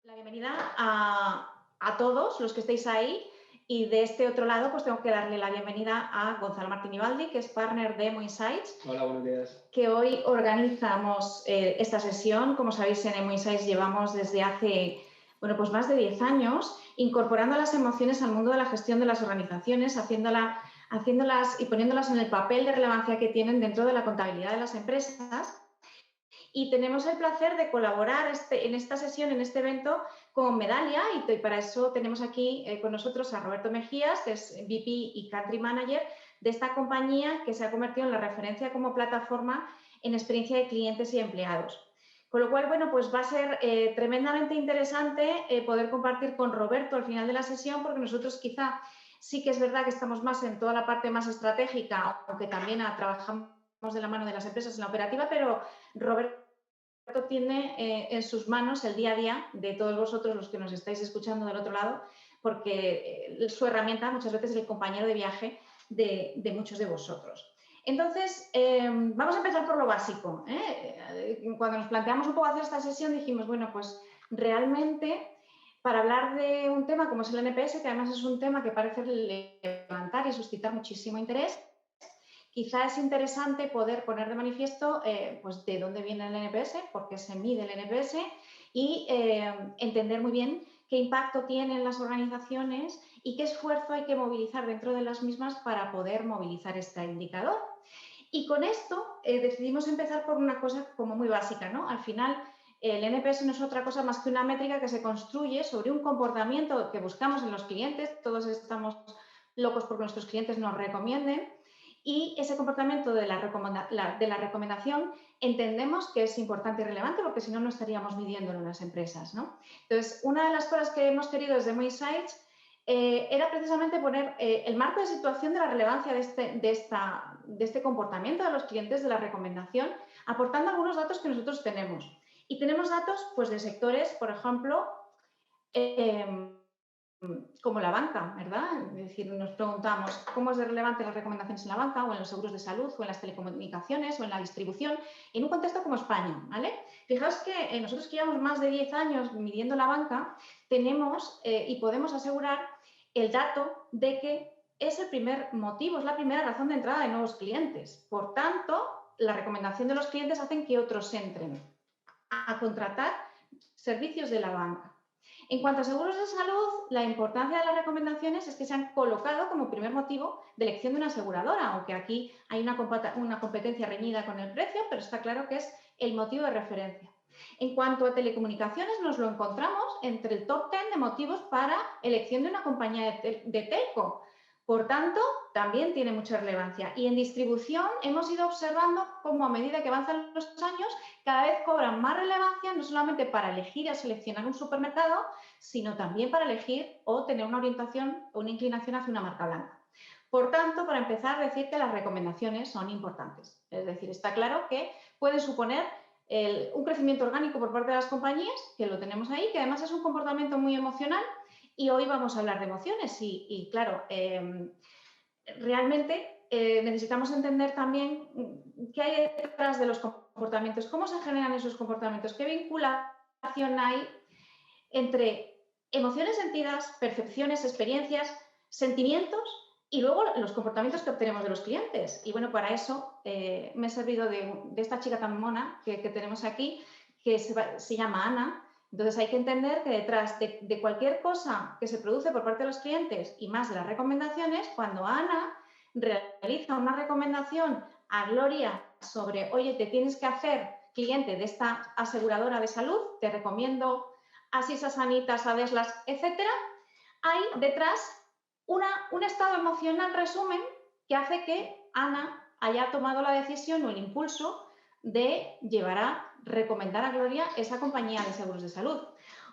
La bienvenida a todos los que estéis ahí y de este otro lado pues tengo que darle la bienvenida a Gonzalo Martini-Baldi, que es partner de Emo Insights. Hola, buenos días. Que hoy organizamos esta sesión. Como sabéis, en Emo Insights llevamos desde hace pues más de 10 años incorporando las emociones al mundo de la gestión de las organizaciones, haciéndolas y poniéndolas en el papel de relevancia que tienen dentro de la contabilidad de las empresas. Y tenemos el placer de colaborar en esta sesión, en este evento, con Medallia, y para eso tenemos aquí con nosotros a Roberto Mejías, que es VP y Country Manager de esta compañía que se ha convertido en la referencia como plataforma en experiencia de clientes y empleados. Con lo cual, pues va a ser tremendamente interesante poder compartir con Roberto al final de la sesión, porque nosotros quizá sí que es verdad que estamos más en toda la parte más estratégica, aunque también trabajamos de la mano de las empresas en la operativa, pero Roberto tiene en sus manos el día a día de todos vosotros los que nos estáis escuchando del otro lado, porque su herramienta muchas veces es el compañero de viaje de muchos de vosotros. Entonces, vamos a empezar por lo básico. Cuando nos planteamos un poco hacer esta sesión dijimos, pues realmente para hablar de un tema como es el NPS, que además es un tema que parece levantar y suscitar muchísimo interés, quizá es interesante poder poner de manifiesto pues de dónde viene el NPS, por qué se mide el NPS y entender muy bien qué impacto tienen las organizaciones y qué esfuerzo hay que movilizar dentro de las mismas para poder movilizar este indicador. Y con esto decidimos empezar por una cosa como muy básica, ¿no? Al final, el NPS no es otra cosa más que una métrica que se construye sobre un comportamiento que buscamos en los clientes. Todos estamos locos porque nuestros clientes nos recomienden. Y ese comportamiento de la recomendación entendemos que es importante y relevante porque si no, no estaríamos midiéndolo en las empresas, ¿no? Entonces, una de las cosas que hemos querido desde Emo Insights era precisamente poner el marco de situación de la relevancia de este comportamiento de los clientes de la recomendación, aportando algunos datos que nosotros tenemos. Y tenemos datos pues, de sectores, por ejemplo, como la banca, ¿verdad? Es decir, nos preguntamos cómo es de relevante las recomendaciones en la banca o en los seguros de salud o en las telecomunicaciones o en la distribución en un contexto como España, ¿vale? Fijaos que nosotros que llevamos más de 10 años midiendo la banca, tenemos y podemos asegurar el dato de que es el primer motivo, es la primera razón de entrada de nuevos clientes. Por tanto, la recomendación de los clientes hacen que otros entren a contratar servicios de la banca. En cuanto a seguros de salud, la importancia de las recomendaciones es que se han colocado como primer motivo de elección de una aseguradora, aunque aquí hay una competencia reñida con el precio, pero está claro que es el motivo de referencia. En cuanto a telecomunicaciones, nos lo encontramos entre el top 10 de motivos para elección de una compañía de telco. Por tanto, también tiene mucha relevancia. Y en distribución hemos ido observando cómo a medida que avanzan los años, cada vez cobran más relevancia, no solamente para elegir o seleccionar un supermercado, sino también para elegir o tener una orientación o una inclinación hacia una marca blanca. Por tanto, para empezar, decir que las recomendaciones son importantes. Es decir, está claro que pueden suponer un crecimiento orgánico por parte de las compañías, que lo tenemos ahí, que además es un comportamiento muy emocional. Y hoy vamos a hablar de emociones y claro, realmente necesitamos entender también qué hay detrás de los comportamientos, cómo se generan esos comportamientos, qué vinculación hay entre emociones sentidas, percepciones, experiencias, sentimientos y luego los comportamientos que obtenemos de los clientes. Y para eso me he servido de esta chica tan mona que tenemos aquí, que se llama Ana. Entonces hay que entender que detrás de cualquier cosa que se produce por parte de los clientes y más de las recomendaciones, cuando Ana realiza una recomendación a Gloria sobre, oye, te tienes que hacer cliente de esta aseguradora de salud, te recomiendo Asisa, Sanitas, Adeslas, etcétera, hay detrás un estado emocional resumen que hace que Ana haya tomado la decisión o el impulso de llevar a recomendar a Gloria esa compañía de seguros de salud.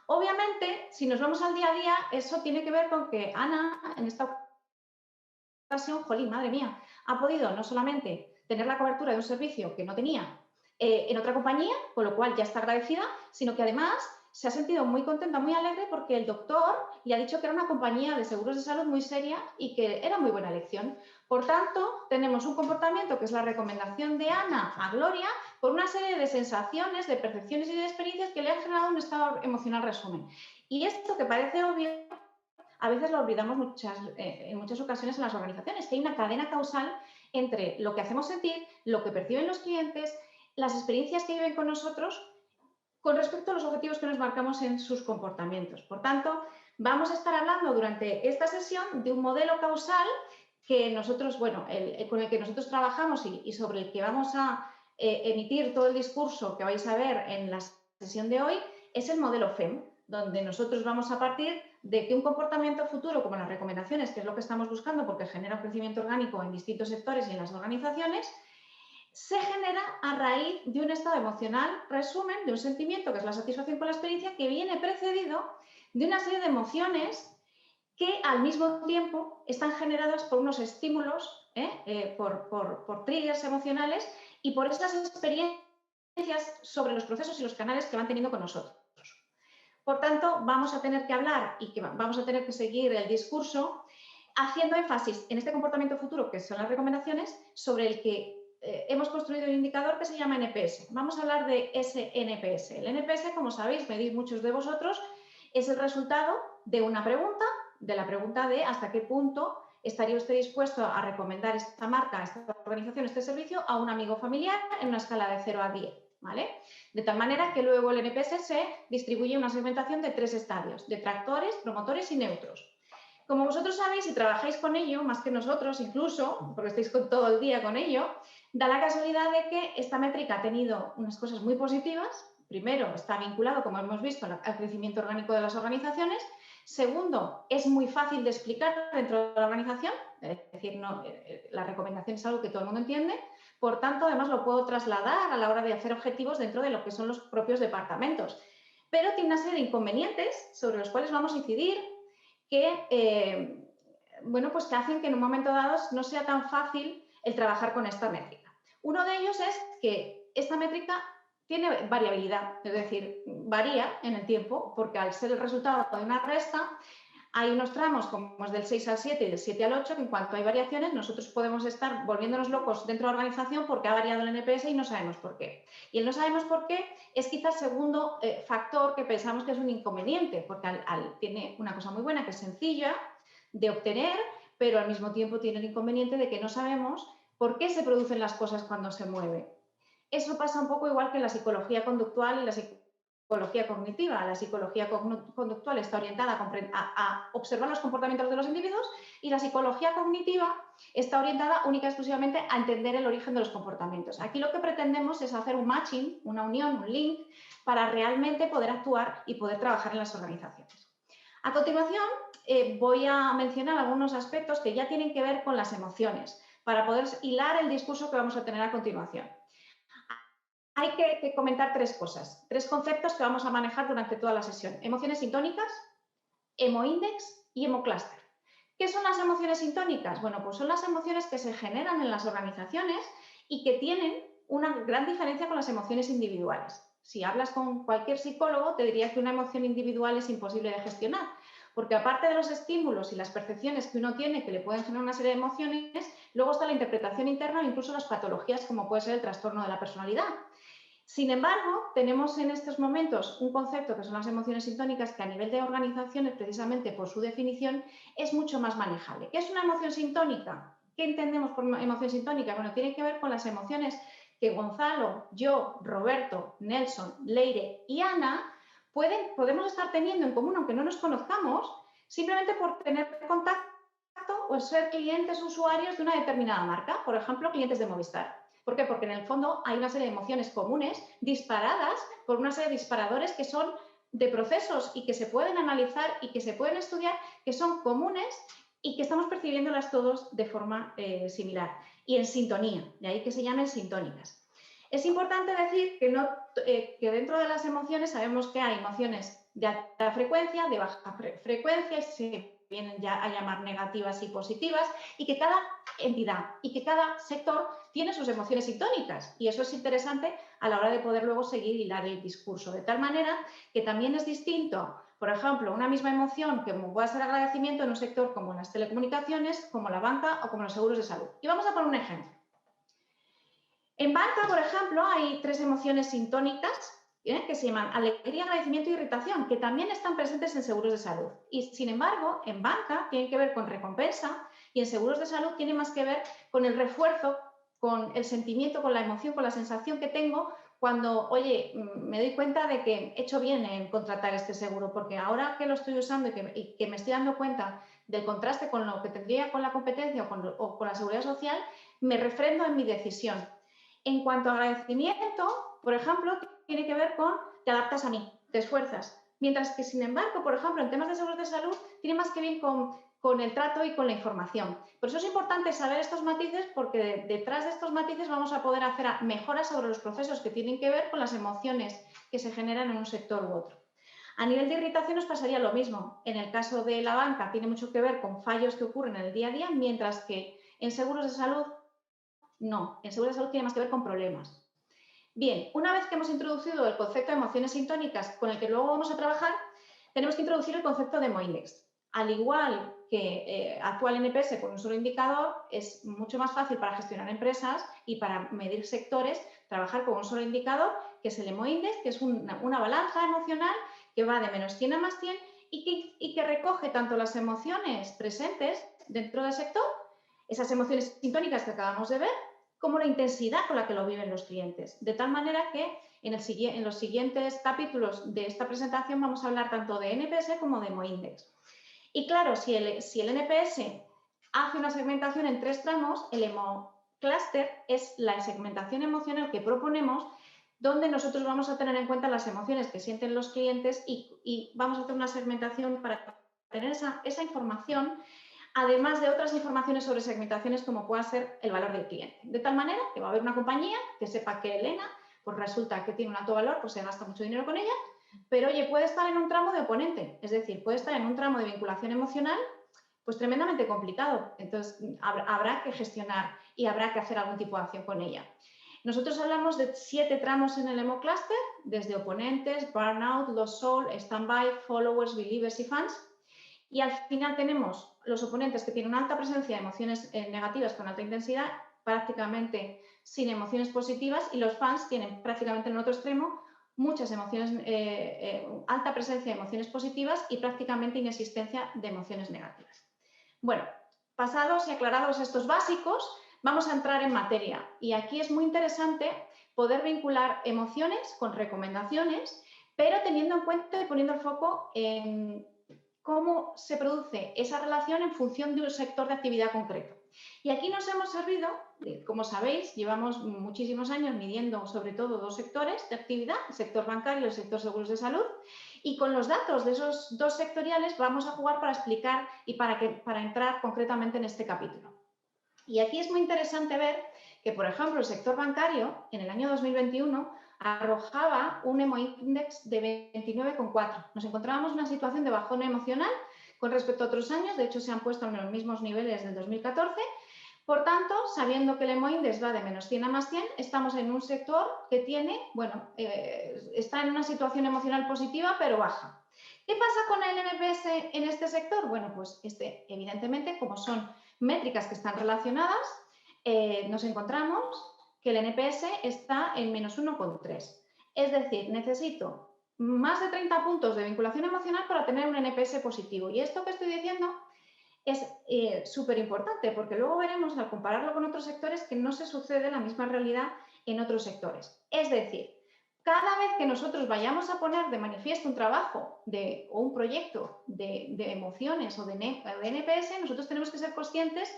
Obviamente, si nos vamos al día a día, eso tiene que ver con que Ana, en esta ocasión, jolín, madre mía, ha podido no solamente tener la cobertura de un servicio que no tenía en otra compañía, con lo cual ya está agradecida, sino que además se ha sentido muy contenta, muy alegre porque el doctor le ha dicho que era una compañía de seguros de salud muy seria y que era muy buena elección. Por tanto, tenemos un comportamiento que es la recomendación de Ana a Gloria por una serie de sensaciones, de percepciones y de experiencias que le han generado un estado emocional resumen. Y esto que parece obvio, a veces lo olvidamos en muchas ocasiones en las organizaciones, que hay una cadena causal entre lo que hacemos sentir, lo que perciben los clientes, las experiencias que viven con nosotros con respecto a los objetivos que nos marcamos en sus comportamientos. Por tanto, vamos a estar hablando durante esta sesión de un modelo causal que nosotros, bueno, con el que nosotros trabajamos y sobre el que vamos a emitir todo el discurso que vais a ver en la sesión de hoy, es el modelo FEM, donde nosotros vamos a partir de que un comportamiento futuro, como las recomendaciones, que es lo que estamos buscando porque genera un crecimiento orgánico en distintos sectores y en las organizaciones, se genera a raíz de un estado emocional, resumen, de un sentimiento que es la satisfacción con la experiencia, que viene precedido de una serie de emociones que al mismo tiempo están generadas por unos estímulos, por triggers emocionales y por esas experiencias sobre los procesos y los canales que van teniendo con nosotros. Por tanto, vamos a tener que hablar y vamos a tener que seguir el discurso haciendo énfasis en este comportamiento futuro, que son las recomendaciones, sobre el que hemos construido un indicador que se llama NPS. Vamos a hablar de ese NPS. El NPS, como sabéis, medís muchos de vosotros, es el resultado de una pregunta, de la pregunta de hasta qué punto estaría usted dispuesto a recomendar esta marca, esta organización, este servicio a un amigo familiar en una escala de 0 a 10. ¿Vale? De tal manera que luego el NPS se distribuye una segmentación de 3 estadios, detractores, promotores y neutros. Como vosotros sabéis y trabajáis con ello, más que nosotros incluso, porque estáis todo el día con ello, da la casualidad de que esta métrica ha tenido unas cosas muy positivas. Primero, está vinculado, como hemos visto, al crecimiento orgánico de las organizaciones. Segundo, es muy fácil de explicar dentro de la organización, es decir, la recomendación es algo que todo el mundo entiende. Por tanto, además lo puedo trasladar a la hora de hacer objetivos dentro de lo que son los propios departamentos. Pero tiene una serie de inconvenientes sobre los cuales vamos a incidir que, bueno, pues que hacen que en un momento dado no sea tan fácil el trabajar con esta métrica. Uno de ellos es que esta métrica tiene variabilidad, es decir, varía en el tiempo, porque al ser el resultado de una resta, hay unos tramos como es del 6 al 7 y del 7 al 8, que en cuanto hay variaciones, nosotros podemos estar volviéndonos locos dentro de la organización porque ha variado el NPS y no sabemos por qué. Y el no sabemos por qué es quizás el segundo factor que pensamos que es un inconveniente, porque tiene una cosa muy buena que es sencilla de obtener, pero al mismo tiempo tiene el inconveniente de que no sabemos por qué se producen las cosas cuando se mueve. Eso pasa un poco igual que en la psicología conductual y la psicología cognitiva. La psicología conductual está orientada a observar los comportamientos de los individuos y la psicología cognitiva está orientada única y exclusivamente a entender el origen de los comportamientos. Aquí lo que pretendemos es hacer un matching, una unión, un link, para realmente poder actuar y poder trabajar en las organizaciones. A continuación, voy a mencionar algunos aspectos que ya tienen que ver con las emociones, para poder hilar el discurso que vamos a tener a continuación. Hay que comentar 3 cosas, 3 conceptos que vamos a manejar durante toda la sesión. Emociones sintónicas, emoíndex y emoclúster. ¿Qué son las emociones sintónicas? Bueno, pues son las emociones que se generan en las organizaciones y que tienen una gran diferencia con las emociones individuales. Si hablas con cualquier psicólogo, te diría que una emoción individual es imposible de gestionar, porque aparte de los estímulos y las percepciones que uno tiene que le pueden generar una serie de emociones, luego está la interpretación interna e incluso las patologías como puede ser el trastorno de la personalidad. Sin embargo, tenemos en estos momentos un concepto que son las emociones sintónicas que a nivel de organizaciones, precisamente por su definición, es mucho más manejable. ¿Qué es una emoción sintónica? ¿Qué entendemos por emoción sintónica? Bueno, tiene que ver con las emociones que Gonzalo, yo, Roberto, Nelson, Leire y Ana podemos estar teniendo en común, aunque no nos conozcamos, simplemente por tener contacto o ser clientes usuarios de una determinada marca, por ejemplo, clientes de Movistar. ¿Por qué? Porque en el fondo hay una serie de emociones comunes disparadas por una serie de disparadores que son de procesos y que se pueden analizar y que se pueden estudiar, que son comunes y que estamos percibiéndolas todos de forma similar y en sintonía, de ahí que se llamen sintónicas. Es importante decir que dentro de las emociones sabemos que hay emociones de alta frecuencia, de baja frecuencia y vienen ya a llamar negativas y positivas, y que cada entidad y que cada sector tiene sus emociones sintónicas. Y eso es interesante a la hora de poder luego seguir y hilar el discurso. De tal manera que también es distinto, por ejemplo, una misma emoción que pueda ser agradecimiento en un sector como las telecomunicaciones, como la banca o como los seguros de salud. Y vamos a poner un ejemplo. En banca, por ejemplo, hay 3 emociones sintónicas que se llaman alegría, agradecimiento y irritación, que también están presentes en seguros de salud. Y, sin embargo, en banca tienen que ver con recompensa y en seguros de salud tiene más que ver con el refuerzo, con el sentimiento, con la emoción, con la sensación que tengo cuando, oye, me doy cuenta de que he hecho bien en contratar este seguro, porque ahora que lo estoy usando y que me estoy dando cuenta del contraste con lo que tendría con la competencia o con la seguridad social, me refrendo en mi decisión. En cuanto a agradecimiento, por ejemplo, tiene que ver con te adaptas a mí, te esfuerzas. Mientras que, sin embargo, por ejemplo, en temas de seguros de salud, tiene más que ver con el trato y con la información. Por eso es importante saber estos matices, porque detrás de estos matices vamos a poder hacer mejoras sobre los procesos que tienen que ver con las emociones que se generan en un sector u otro. A nivel de irritación nos pasaría lo mismo. En el caso de la banca tiene mucho que ver con fallos que ocurren en el día a día, mientras que en seguros de salud no. En seguros de salud tiene más que ver con problemas. Bien, una vez que hemos introducido el concepto de emociones sintónicas con el que luego vamos a trabajar, tenemos que introducir el concepto de Emoindex. Al igual que actual NPS con un solo indicador, es mucho más fácil para gestionar empresas y para medir sectores trabajar con un solo indicador, que es el Emoindex, que es una balanza emocional que va de -100 a +100 y que recoge tanto las emociones presentes dentro del sector, esas emociones sintónicas que acabamos de ver, como la intensidad con la que lo viven los clientes. De tal manera que en los siguientes capítulos de esta presentación vamos a hablar tanto de NPS como de Emoindex. Y claro, si el NPS hace una segmentación en 3 tramos, el EmoCluster es la segmentación emocional que proponemos, donde nosotros vamos a tener en cuenta las emociones que sienten los clientes y vamos a hacer una segmentación para tener esa información, además de otras informaciones sobre segmentaciones como pueda ser el valor del cliente. De tal manera que va a haber una compañía que sepa que Elena, pues resulta que tiene un alto valor, pues se gasta mucho dinero con ella, pero oye, puede estar en un tramo de oponente, es decir, puede estar en un tramo de vinculación emocional, pues tremendamente complicado. Entonces, habrá que gestionar y habrá que hacer algún tipo de acción con ella. Nosotros hablamos de 7 tramos en el EmoCluster, desde oponentes, burnout, lost soul, standby, followers, believers y fans. Y al final tenemos los oponentes que tienen una alta presencia de emociones negativas con alta intensidad, prácticamente sin emociones positivas, y los fans tienen prácticamente en el otro extremo muchas emociones, alta presencia de emociones positivas y prácticamente inexistencia de emociones negativas. Bueno, pasados y aclarados estos básicos, vamos a entrar en materia. Y aquí es muy interesante poder vincular emociones con recomendaciones, pero teniendo en cuenta y poniendo el foco en cómo se produce esa relación en función de un sector de actividad concreto. Y aquí nos hemos servido, como sabéis, llevamos muchísimos años midiendo sobre todo 2 sectores de actividad, el sector bancario y el sector seguros de salud, y con los datos de esos 2 sectoriales vamos a jugar para explicar y para entrar concretamente en este capítulo. Y aquí es muy interesante ver que, por ejemplo, el sector bancario en el año 2021 arrojaba un Emoindex de 29,4. Nos encontrábamos en una situación de bajón emocional con respecto a otros años, de hecho se han puesto en los mismos niveles del 2014. Por tanto, sabiendo que el Emoindex va de -100 a +100, estamos en un sector que tiene, bueno, está en una situación emocional positiva, pero baja. ¿Qué pasa con el NPS en este sector? Bueno, pues evidentemente, como son métricas que están relacionadas, nos encontramos que el NPS está en -1,3. Es decir, necesito más de 30 puntos de vinculación emocional para tener un NPS positivo. Y esto que estoy diciendo es súper importante, porque luego veremos al compararlo con otros sectores que no se sucede la misma realidad en otros sectores. Es decir, cada vez que nosotros vayamos a poner de manifiesto un trabajo o un proyecto de emociones o de NPS, nosotros tenemos que ser conscientes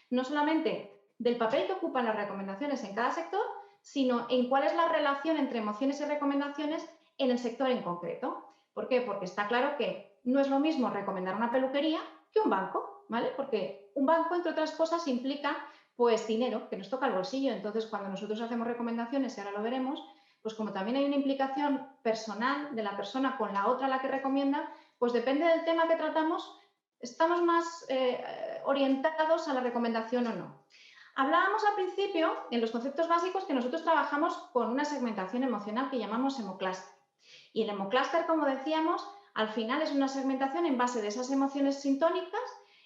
no solamente del papel que ocupan las recomendaciones en cada sector, sino en cuál es la relación entre emociones y recomendaciones en el sector en concreto. ¿Por qué? Porque está claro que no es lo mismo recomendar una peluquería que un banco, ¿vale? Porque un banco, entre otras cosas, implica pues dinero que nos toca el bolsillo. Entonces, cuando nosotros hacemos recomendaciones, y ahora lo veremos, pues como también hay una implicación personal de la persona con la otra a la que recomienda, pues depende del tema que tratamos, estamos más orientados a la recomendación o no. Hablábamos al principio, en los conceptos básicos, que nosotros trabajamos con una segmentación emocional que llamamos hemoclúster. Y el hemoclúster, como decíamos, al final es una segmentación en base de esas emociones sintónicas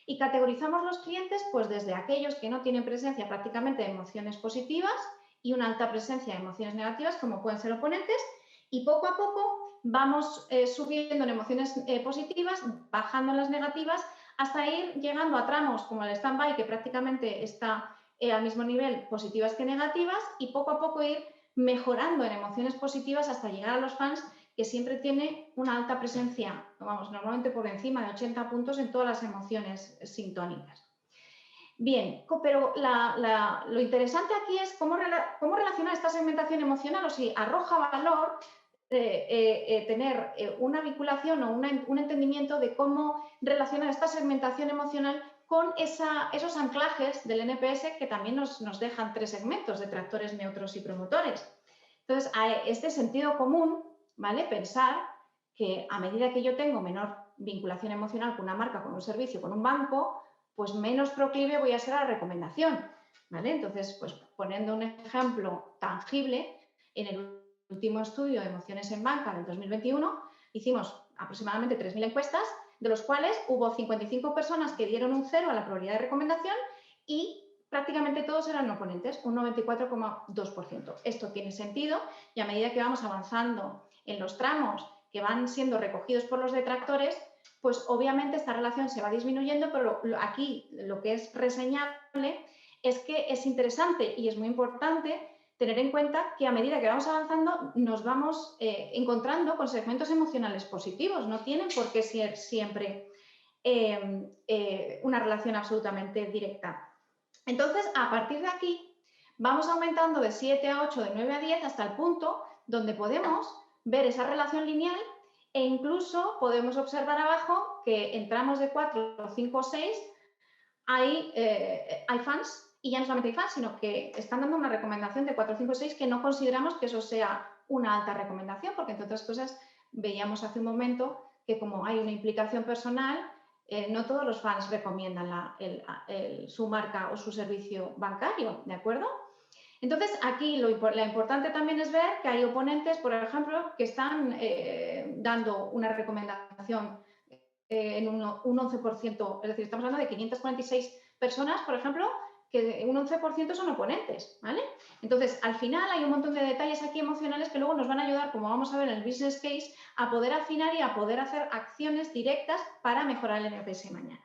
y categorizamos los clientes pues desde aquellos que no tienen presencia prácticamente de emociones positivas y una alta presencia de emociones negativas, como pueden ser oponentes, y poco a poco vamos subiendo en emociones positivas, bajando en las negativas, hasta ir llegando a tramos como el stand-by, que prácticamente está al mismo nivel positivas que negativas, y poco a poco ir mejorando en emociones positivas hasta llegar a los fans, que siempre tiene una alta presencia, vamos, normalmente por encima de 80 puntos en todas las emociones sintónicas. Bien, pero lo interesante aquí es cómo relacionar esta segmentación emocional, o si arroja valor tener una vinculación o un entendimiento de cómo relacionar esta segmentación emocional con esos anclajes del NPS que también nos dejan 3 segmentos: detractores, neutros y promotores. Entonces, a este sentido común, ¿vale? Pensar que a medida que yo tengo menor vinculación emocional con una marca, con un servicio, con un banco, pues menos proclive voy a ser a la recomendación, ¿vale? Entonces, pues poniendo un ejemplo tangible, en el último estudio de emociones en banca del 2021 hicimos aproximadamente 3.000 encuestas, de los cuales hubo 55 personas que dieron un 0 a la probabilidad de recomendación y prácticamente todos eran oponentes, un 94,2%. Esto tiene sentido y a medida que vamos avanzando en los tramos que van siendo recogidos por los detractores, pues obviamente esta relación se va disminuyendo, pero aquí lo que es reseñable es que es interesante y es muy importante tener en cuenta que a medida que vamos avanzando nos vamos encontrando con segmentos emocionales positivos. No tienen por qué ser siempre una relación absolutamente directa. Entonces, a partir de aquí, vamos aumentando de 7 a 8, de 9 a 10, hasta el punto donde podemos ver esa relación lineal e incluso podemos observar abajo que en tramos de 4, 5 o 6 hay fans. Y ya no solamente hay fans, sino que están dando una recomendación de 4, 5, 6 que no consideramos que eso sea una alta recomendación, porque entre otras cosas veíamos hace un momento que como hay una implicación personal, no todos los fans recomiendan su marca o su servicio bancario, ¿de acuerdo? Entonces, aquí lo importante también es ver que hay oponentes, por ejemplo, que están dando una recomendación en un 11%, es decir, estamos hablando de 546 personas, por ejemplo, que un 11% son oponentes, ¿vale? Entonces, al final hay un montón de detalles aquí emocionales que luego nos van a ayudar, como vamos a ver en el business case, a poder afinar y a poder hacer acciones directas para mejorar el NPS mañana.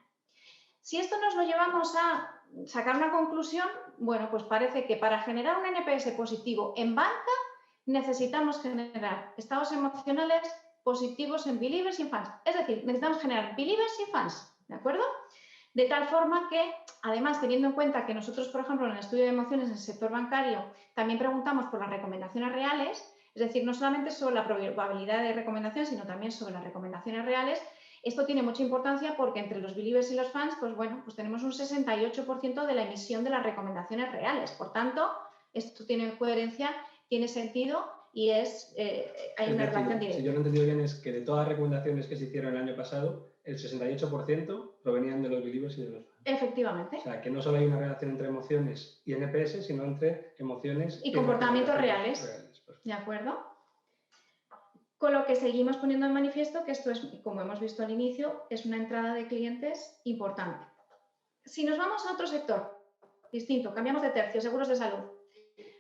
Si esto nos lo llevamos a sacar una conclusión, bueno, pues parece que para generar un NPS positivo en banca necesitamos generar estados emocionales positivos en believers y en fans. Es decir, necesitamos generar believers y fans, ¿de acuerdo? De tal forma que, además, teniendo en cuenta que nosotros, por ejemplo, en el estudio de emociones en el sector bancario, también preguntamos por las recomendaciones reales, es decir, no solamente sobre la probabilidad de recomendación, sino también sobre las recomendaciones reales. Esto tiene mucha importancia porque entre los believers y los fans, pues bueno, pues tenemos un 68% de la emisión de las recomendaciones reales. Por tanto, esto tiene coherencia, tiene sentido y hay una relación directa. Si yo lo he entendido bien, es que de todas las recomendaciones que se hicieron el año pasado, el 68% provenían de los believers y de los fans. Efectivamente. O sea, que no solo hay una relación entre emociones y NPS, sino entre emociones y comportamientos reales. ¿De acuerdo? Con lo que seguimos poniendo en manifiesto que esto es, como hemos visto al inicio, es una entrada de clientes importante. Si nos vamos a otro sector distinto, cambiamos de tercio, seguros de salud.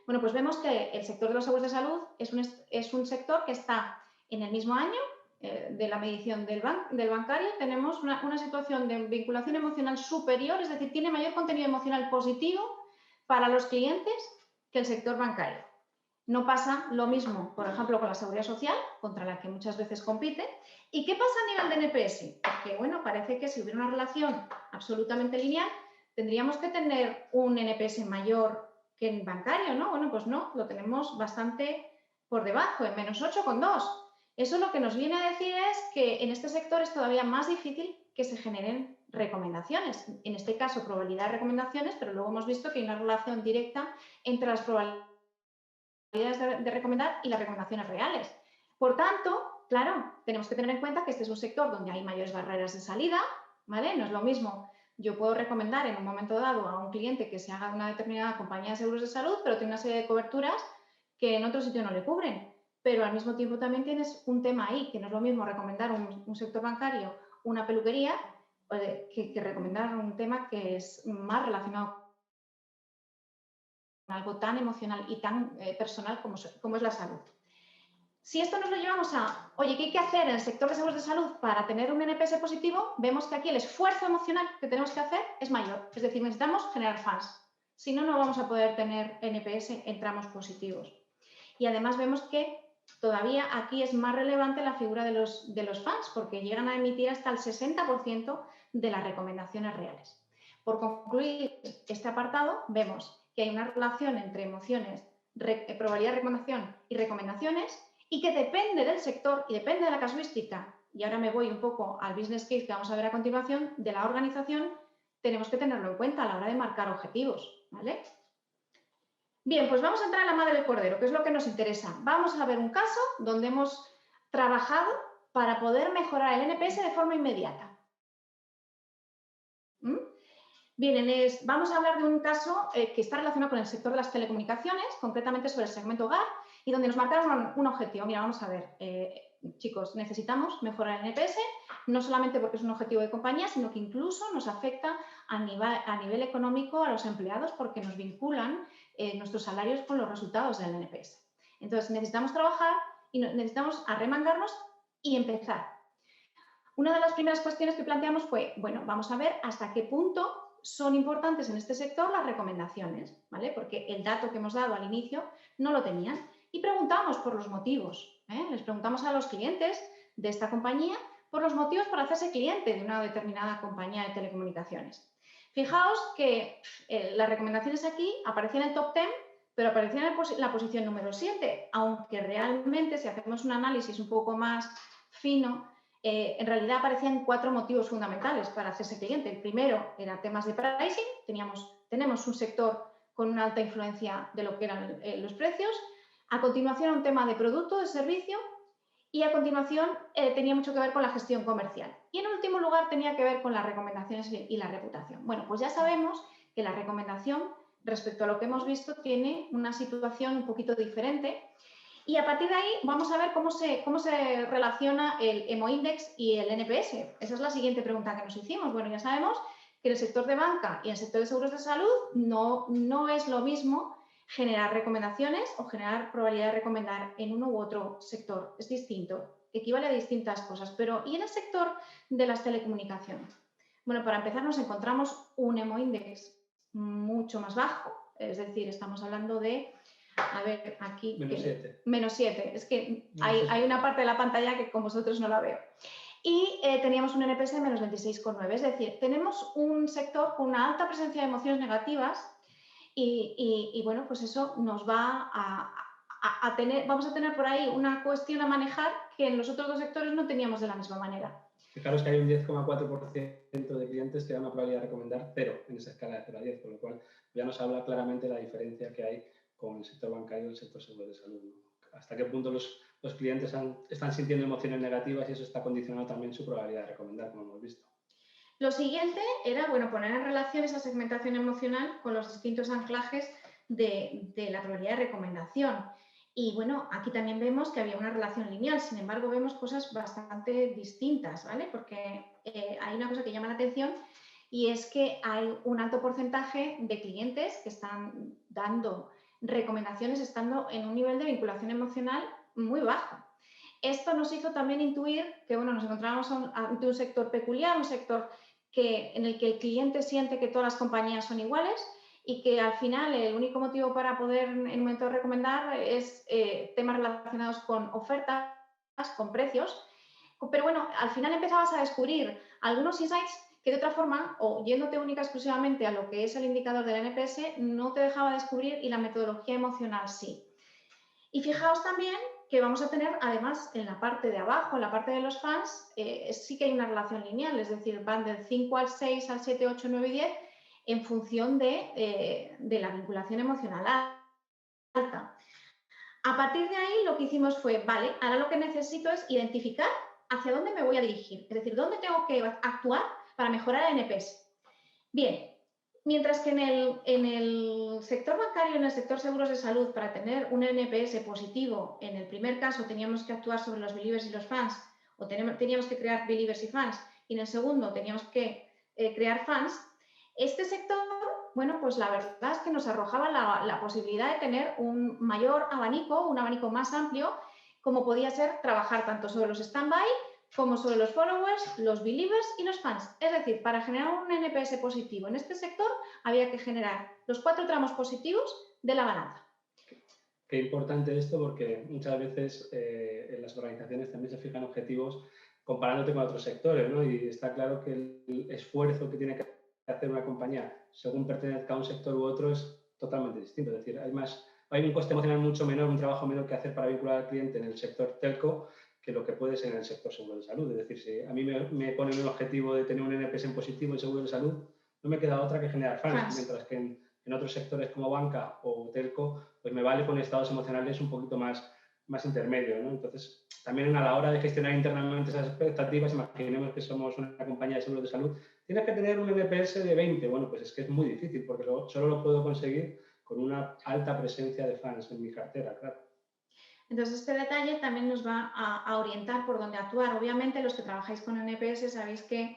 Bueno, pues vemos que el sector de los seguros de salud es un sector que está en el mismo año de la medición del bancario. Tenemos una situación de vinculación emocional superior, es decir, tiene mayor contenido emocional positivo para los clientes que el sector bancario. No pasa lo mismo, por ejemplo, con la seguridad social, contra la que muchas veces compite. ¿Y qué pasa a nivel de NPS? Porque, bueno, parece que si hubiera una relación absolutamente lineal, tendríamos que tener un NPS mayor que en bancario, ¿no? Bueno, pues no, lo tenemos bastante por debajo, en menos 8,2. Eso lo que nos viene a decir es que en este sector es todavía más difícil que se generen recomendaciones. En este caso, probabilidad de recomendaciones, pero luego hemos visto que hay una relación directa entre las probabilidades de recomendar y las recomendaciones reales. Por tanto, claro, tenemos que tener en cuenta que este es un sector donde hay mayores barreras de salida, ¿vale? No es lo mismo. Yo puedo recomendar en un momento dado a un cliente que se haga de una determinada compañía de seguros de salud, pero tiene una serie de coberturas que en otro sitio no le cubren. Pero al mismo tiempo también tienes un tema ahí, que no es lo mismo recomendar un sector bancario, una peluquería, que recomendar un tema que es más relacionado con algo tan emocional y tan personal como es la salud. Si esto nos lo llevamos a, oye, ¿qué hay que hacer en el sector de seguros de salud para tener un NPS positivo? Vemos que aquí el esfuerzo emocional que tenemos que hacer es mayor. Es decir, necesitamos generar fans. Si no, no vamos a poder tener NPS en tramos positivos. Y además vemos que todavía aquí es más relevante la figura de los fans, porque llegan a emitir hasta el 60% de las recomendaciones reales. Por concluir este apartado, vemos que hay una relación entre emociones, probabilidad de recomendación y recomendaciones, y que depende del sector y depende de la casuística, y ahora me voy un poco al business case que vamos a ver a continuación, de la organización, tenemos que tenerlo en cuenta a la hora de marcar objetivos, ¿vale? Bien, pues vamos a entrar a la madre del cordero, que es lo que nos interesa. Vamos a ver un caso donde hemos trabajado para poder mejorar el NPS de forma inmediata. Bien, vamos a hablar de un caso que está relacionado con el sector de las telecomunicaciones, concretamente sobre el segmento hogar, y donde nos marcaron un objetivo. Mira, vamos a ver, chicos, necesitamos mejorar el NPS, no solamente porque es un objetivo de compañía, sino que incluso nos afecta a nivel económico a los empleados porque nos vinculan nuestros salarios con los resultados del NPS. Entonces, necesitamos trabajar y necesitamos arremangarnos y empezar. Una de las primeras cuestiones que planteamos fue, bueno, vamos a ver hasta qué punto son importantes en este sector las recomendaciones, ¿vale? Porque el dato que hemos dado al inicio no lo tenían. Y preguntamos por los motivos, les preguntamos a los clientes de esta compañía por los motivos para hacerse cliente de una determinada compañía de telecomunicaciones. Fijaos que las recomendaciones aquí aparecían en el top 10, pero aparecían en la posición número 7, aunque realmente si hacemos un análisis un poco más fino, en realidad aparecían 4 motivos fundamentales para hacerse cliente. El primero era temas de pricing, tenemos un sector con una alta influencia de lo que eran los precios. A continuación, un tema de producto, de servicio, y a continuación tenía mucho que ver con la gestión comercial. Y en último lugar tenía que ver con las recomendaciones y la reputación. Bueno, pues ya sabemos que la recomendación, respecto a lo que hemos visto, tiene una situación un poquito diferente. Y a partir de ahí vamos a ver cómo se relaciona el Emo-Index y el NPS. Esa es la siguiente pregunta que nos hicimos. Bueno, ya sabemos que en el sector de banca y en el sector de seguros de salud no es lo mismo generar recomendaciones o generar probabilidad de recomendar en uno u otro sector. Es distinto, equivale a distintas cosas. Pero, ¿y en el sector de las telecomunicaciones? Bueno, para empezar nos encontramos un Emo-Index mucho más bajo. Es decir, estamos hablando de... A ver, aquí... Menos 7. Es que hay una parte de la pantalla que con vosotros no la veo. Y teníamos un NPS de menos 26,9. Es decir, tenemos un sector con una alta presencia de emociones negativas y bueno, pues eso nos va a tener... Vamos a tener por ahí una cuestión a manejar que en los otros dos sectores no teníamos de la misma manera. Fijaros que hay un 10,4% de clientes que dan una probabilidad de recomendar 0 en esa escala de 0 a 10, con lo cual ya nos habla claramente de la diferencia que hay con el sector bancario y el sector seguro de salud, ¿no? Hasta qué punto los clientes están sintiendo emociones negativas y eso está condicionando también su probabilidad de recomendar, como hemos visto. Lo siguiente era, bueno, poner en relación esa segmentación emocional con los distintos anclajes de la probabilidad de recomendación. Y bueno, aquí también vemos que había una relación lineal, sin embargo vemos cosas bastante distintas, ¿vale? Porque hay una cosa que llama la atención y es que hay un alto porcentaje de clientes que están dando recomendaciones estando en un nivel de vinculación emocional muy bajo. Esto nos hizo también intuir que, bueno, nos encontrábamos ante un sector peculiar, un sector en el que el cliente siente que todas las compañías son iguales y que al final el único motivo para poder en un momento recomendar es temas relacionados con ofertas, con precios. Pero bueno, al final empezabas a descubrir algunos insights que de otra forma, o yéndote única exclusivamente a lo que es el indicador del NPS, no te dejaba descubrir y la metodología emocional sí. Y fijaos también que vamos a tener, además, en la parte de abajo, en la parte de los fans, sí que hay una relación lineal, es decir, van del 5 al 6, al 7, 8, 9 y 10, en función de la vinculación emocional alta. A partir de ahí, lo que hicimos fue, vale, ahora lo que necesito es identificar hacia dónde me voy a dirigir, es decir, dónde tengo que actuar para mejorar el NPS. Bien, mientras que en el sector bancario, en el sector seguros de salud, para tener un NPS positivo, en el primer caso teníamos que actuar sobre los believers y los fans, o teníamos que crear believers y fans, y en el segundo teníamos que crear fans, este sector, bueno, pues la verdad es que nos arrojaba la posibilidad de tener un mayor abanico, un abanico más amplio, como podía ser trabajar tanto sobre los stand-by como sobre los followers, los believers y los fans. Es decir, para generar un NPS positivo en este sector había que generar los 4 tramos positivos de la balanza. Qué importante esto, porque muchas veces en las organizaciones también se fijan objetivos comparándote con otros sectores, ¿no? Y está claro que el esfuerzo que tiene que hacer una compañía según pertenezca a un sector u otro es totalmente distinto. Es decir, hay un coste emocional mucho menor, un trabajo menor que hacer para vincular al cliente en el sector telco que lo que puede ser en el sector seguro de salud. Es decir, si a mí me ponen un objetivo de tener un NPS en positivo en seguro de salud, no me queda otra que generar fans, mientras que en otros sectores como banca o telco, pues me vale con estados emocionales un poquito más intermedios, ¿no? Entonces, también a la hora de gestionar internamente esas expectativas, imaginemos que somos una compañía de seguros de salud, tienes que tener un NPS de 20. Bueno, pues es que es muy difícil, porque solo lo puedo conseguir con una alta presencia de fans en mi cartera, claro. Entonces, este detalle también nos va a orientar por dónde actuar. Obviamente, los que trabajáis con NPS sabéis que,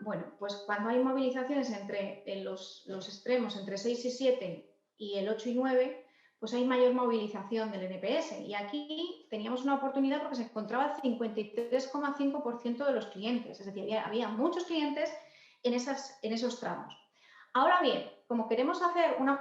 bueno, pues cuando hay movilizaciones entre los extremos, entre 6 y 7 y el 8 y 9, pues hay mayor movilización del NPS. Y aquí teníamos una oportunidad porque se encontraba el 53,5% de los clientes. Es decir, había muchos clientes en esos tramos. Ahora bien, como queremos hacer una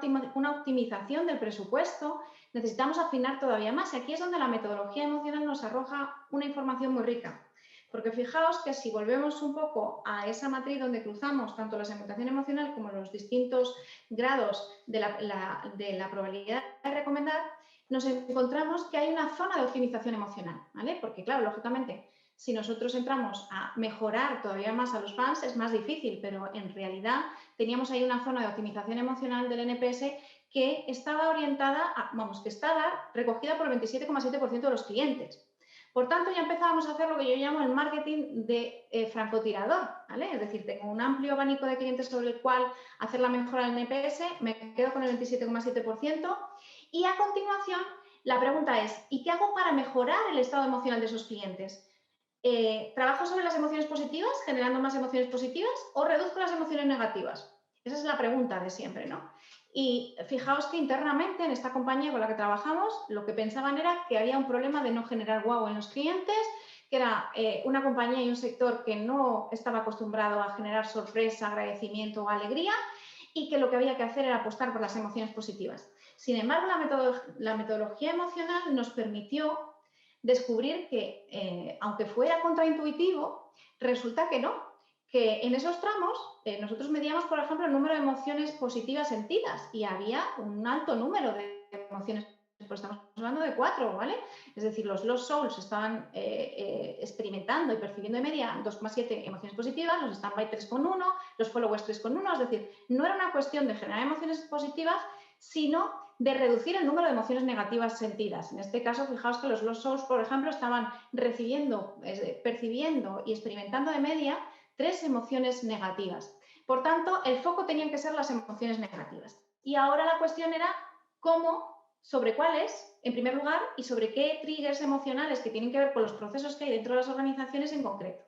optimización del presupuesto, necesitamos afinar todavía más. Y aquí es donde la metodología emocional nos arroja una información muy rica. Porque fijaos que si volvemos un poco a esa matriz donde cruzamos tanto la segmentación emocional como los distintos grados de la probabilidad de recomendar, nos encontramos que hay una zona de optimización emocional, ¿vale? Porque, claro, lógicamente, si nosotros entramos a mejorar todavía más a los fans es más difícil, pero en realidad teníamos ahí una zona de optimización emocional del NPS que estaba orientada, que estaba recogida por el 27,7% de los clientes. Por tanto, ya empezábamos a hacer lo que yo llamo el marketing de francotirador, ¿vale? Es decir, tengo un amplio abanico de clientes sobre el cual hacer la mejora del NPS, me quedo con el 27,7% y a continuación la pregunta es, ¿y qué hago para mejorar el estado emocional de esos clientes? ¿Trabajo sobre las emociones positivas, generando más emociones positivas, o reduzco las emociones negativas? Esa es la pregunta de siempre, ¿no? Y fijaos que internamente en esta compañía con la que trabajamos, lo que pensaban era que había un problema de no generar wow en los clientes, que era una compañía y un sector que no estaba acostumbrado a generar sorpresa, agradecimiento o alegría, y que lo que había que hacer era apostar por las emociones positivas. Sin embargo, la metodología emocional nos permitió descubrir que, aunque fuera contraintuitivo, resulta que no, que en esos tramos nosotros medíamos, por ejemplo, el número de emociones positivas sentidas y había un alto número de emociones, pues estamos hablando de 4, ¿vale? Es decir, los Lost Souls estaban experimentando y percibiendo de media 2,7 emociones positivas, los Standby 3,1, los Followers 3,1, es decir, no era una cuestión de generar emociones positivas, sino de reducir el número de emociones negativas sentidas. En este caso, fijaos que los Lost Souls, por ejemplo, estaban percibiendo y experimentando de media 3 emociones negativas. Por tanto, el foco tenían que ser las emociones negativas. Y ahora la cuestión era cómo, sobre cuáles, en primer lugar, y sobre qué triggers emocionales que tienen que ver con los procesos que hay dentro de las organizaciones en concreto.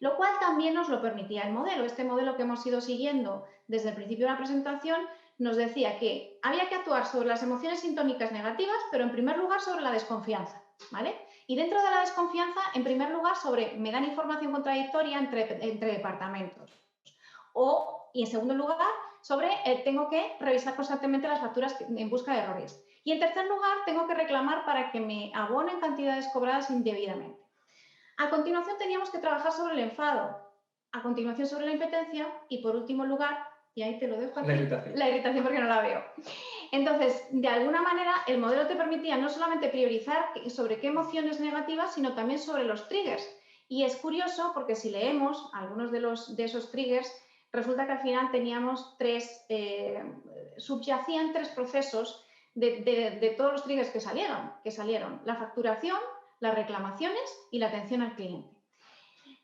Lo cual también nos lo permitía el modelo. Este modelo que hemos ido siguiendo desde el principio de la presentación nos decía que había que actuar sobre las emociones sintónicas negativas, pero en primer lugar sobre la desconfianza, ¿vale? Y dentro de la desconfianza, en primer lugar, sobre me dan información contradictoria entre departamentos. Y en segundo lugar, sobre tengo que revisar constantemente las facturas en busca de errores. Y en tercer lugar, tengo que reclamar para que me abonen cantidades cobradas indebidamente. A continuación, teníamos que trabajar sobre el enfado, a continuación sobre la impetencia y, por último lugar, y ahí te lo dejo aquí, la irritación porque no la veo. Entonces, de alguna manera, el modelo te permitía no solamente priorizar sobre qué emociones negativas, sino también sobre los triggers. Y es curioso porque si leemos algunos de esos triggers, resulta que al final teníamos subyacían 3 procesos de todos los triggers que salieron. La facturación, las reclamaciones y la atención al cliente.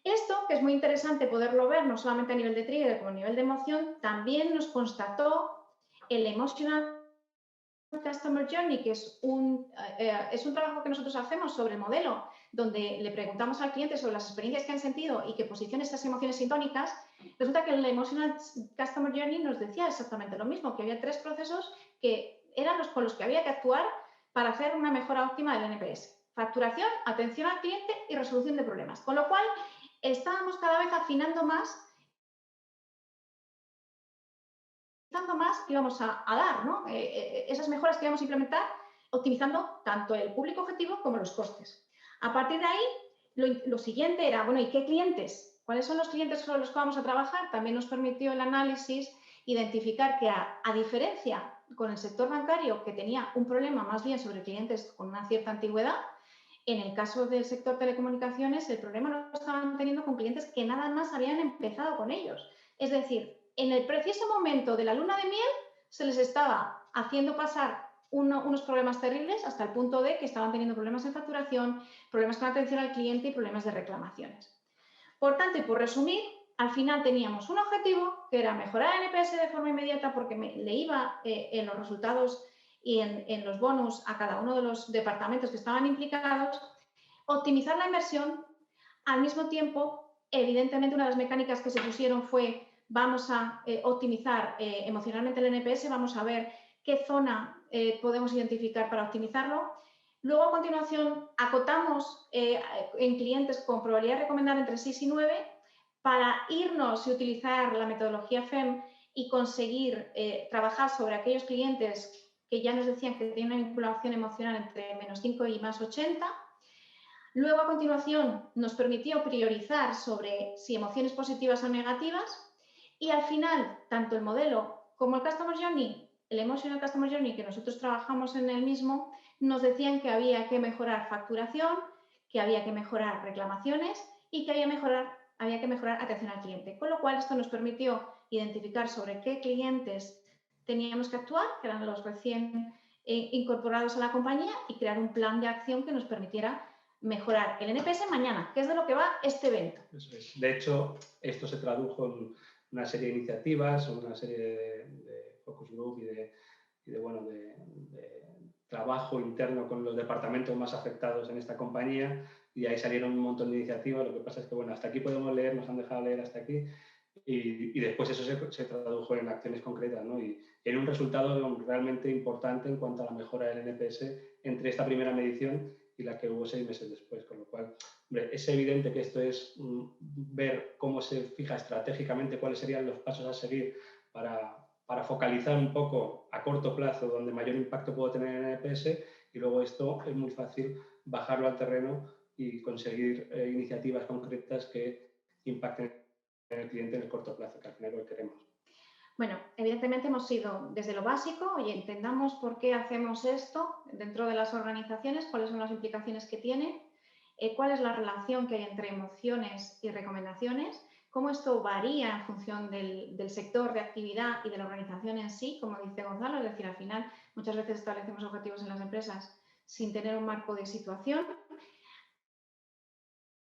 Esto, que es muy interesante poderlo ver, no solamente a nivel de trigger, como a nivel de emoción, también nos constató el Emotional Customer Journey, que es un trabajo que nosotros hacemos sobre el modelo, donde le preguntamos al cliente sobre las experiencias que han sentido y que posicione estas emociones sintónicas. Resulta que el Emotional Customer Journey nos decía exactamente lo mismo, que había 3 procesos que eran los con los que había que actuar para hacer una mejora óptima del NPS. Facturación, atención al cliente y resolución de problemas. Con lo cual, estábamos cada vez afinando más que íbamos a dar, ¿no? Esas mejoras que íbamos a implementar, optimizando tanto el público objetivo como los costes. A partir de ahí, lo siguiente era, bueno, ¿y qué clientes? ¿Cuáles son los clientes con los que vamos a trabajar? También nos permitió el análisis identificar que, a diferencia con el sector bancario, que tenía un problema más bien sobre clientes con una cierta antigüedad, en el caso del sector telecomunicaciones, el problema lo estaban teniendo con clientes que nada más habían empezado con ellos. Es decir, en el preciso momento de la luna de miel se les estaba haciendo pasar unos problemas terribles hasta el punto de que estaban teniendo problemas en facturación, problemas con atención al cliente y problemas de reclamaciones. Por tanto, y por resumir, al final teníamos un objetivo que era mejorar el NPS de forma inmediata porque le iba en los resultados y en los bonus a cada uno de los departamentos que estaban implicados, optimizar la inversión. Al mismo tiempo, evidentemente, una de las mecánicas que se pusieron fue vamos a optimizar emocionalmente el NPS, vamos a ver qué zona podemos identificar para optimizarlo. Luego, a continuación, acotamos en clientes con probabilidad de recomendar entre 6 y 9 para irnos y utilizar la metodología FEM y conseguir trabajar sobre aquellos clientes que ya nos decían que tienen una vinculación emocional entre -5 y +80. Luego, a continuación, nos permitió priorizar sobre si emociones positivas o negativas. Y al final, tanto el modelo como el Customer Journey, el Emotional Customer Journey que nosotros trabajamos en el mismo, nos decían que había que mejorar facturación, que había que mejorar reclamaciones y que había que mejorar atención al cliente. Con lo cual, esto nos permitió identificar sobre qué clientes teníamos que actuar, que eran los recién incorporados a la compañía, y crear un plan de acción que nos permitiera mejorar el NPS mañana, que es de lo que va este evento. Eso es. De hecho, esto se tradujo en una serie de iniciativas, una serie de focus group y de trabajo interno con los departamentos más afectados en esta compañía, y ahí salieron un montón de iniciativas. Lo que pasa es que, bueno, hasta aquí podemos leer, nos han dejado leer hasta aquí, y después eso se tradujo en acciones concretas, ¿no? Y en un resultado realmente importante en cuanto a la mejora del NPS entre esta primera medición y la que hubo 6 meses después, con lo cual, hombre, es evidente que esto es ver cómo se fija estratégicamente cuáles serían los pasos a seguir para focalizar un poco a corto plazo donde mayor impacto puedo tener en el NPS, y luego esto es muy fácil bajarlo al terreno y conseguir iniciativas concretas que impacten en el cliente en el corto plazo, que al final es lo que queremos. Bueno, evidentemente hemos ido desde lo básico, oye, entendamos por qué hacemos esto dentro de las organizaciones, cuáles son las implicaciones que tiene, cuál es la relación que hay entre emociones y recomendaciones, cómo esto varía en función del sector de actividad y de la organización en sí, como dice Gonzalo, es decir, al final muchas veces establecemos objetivos en las empresas sin tener un marco de situación.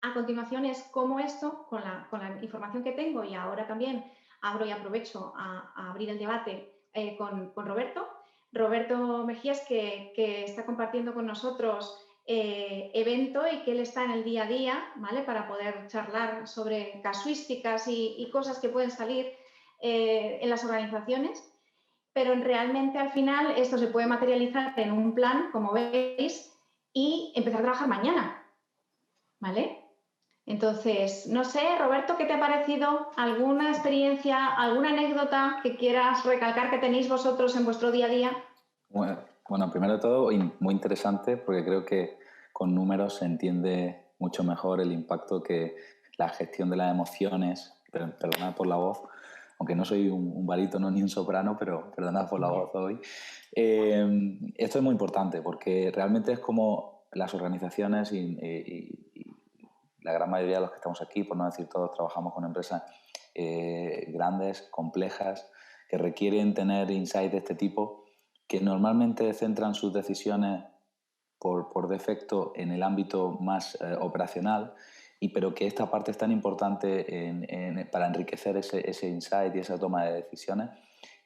A continuación es cómo esto, con la información que tengo, y ahora también abro y aprovecho a abrir el debate con Roberto. Roberto Mejías, que está compartiendo con nosotros evento y que él está en el día a día, ¿vale? Para poder charlar sobre casuísticas y cosas que pueden salir en las organizaciones. Pero realmente al final esto se puede materializar en un plan, como veis, y empezar a trabajar mañana, ¿vale? Entonces, no sé, Roberto, ¿qué te ha parecido? ¿Alguna experiencia, alguna anécdota que quieras recalcar que tenéis vosotros en vuestro día a día? Bueno, primero de todo, muy interesante, porque creo que con números se entiende mucho mejor el impacto que la gestión de las emociones, perdonad por la voz, aunque no soy un barítono ni un soprano, pero perdonad por la voz hoy. Esto es muy importante, porque realmente es como las organizaciones y la gran mayoría de los que estamos aquí, por no decir todos, trabajamos con empresas grandes, complejas, que requieren tener insights de este tipo, que normalmente centran sus decisiones por defecto en el ámbito más operacional, pero que esta parte es tan importante para enriquecer ese insight y esa toma de decisiones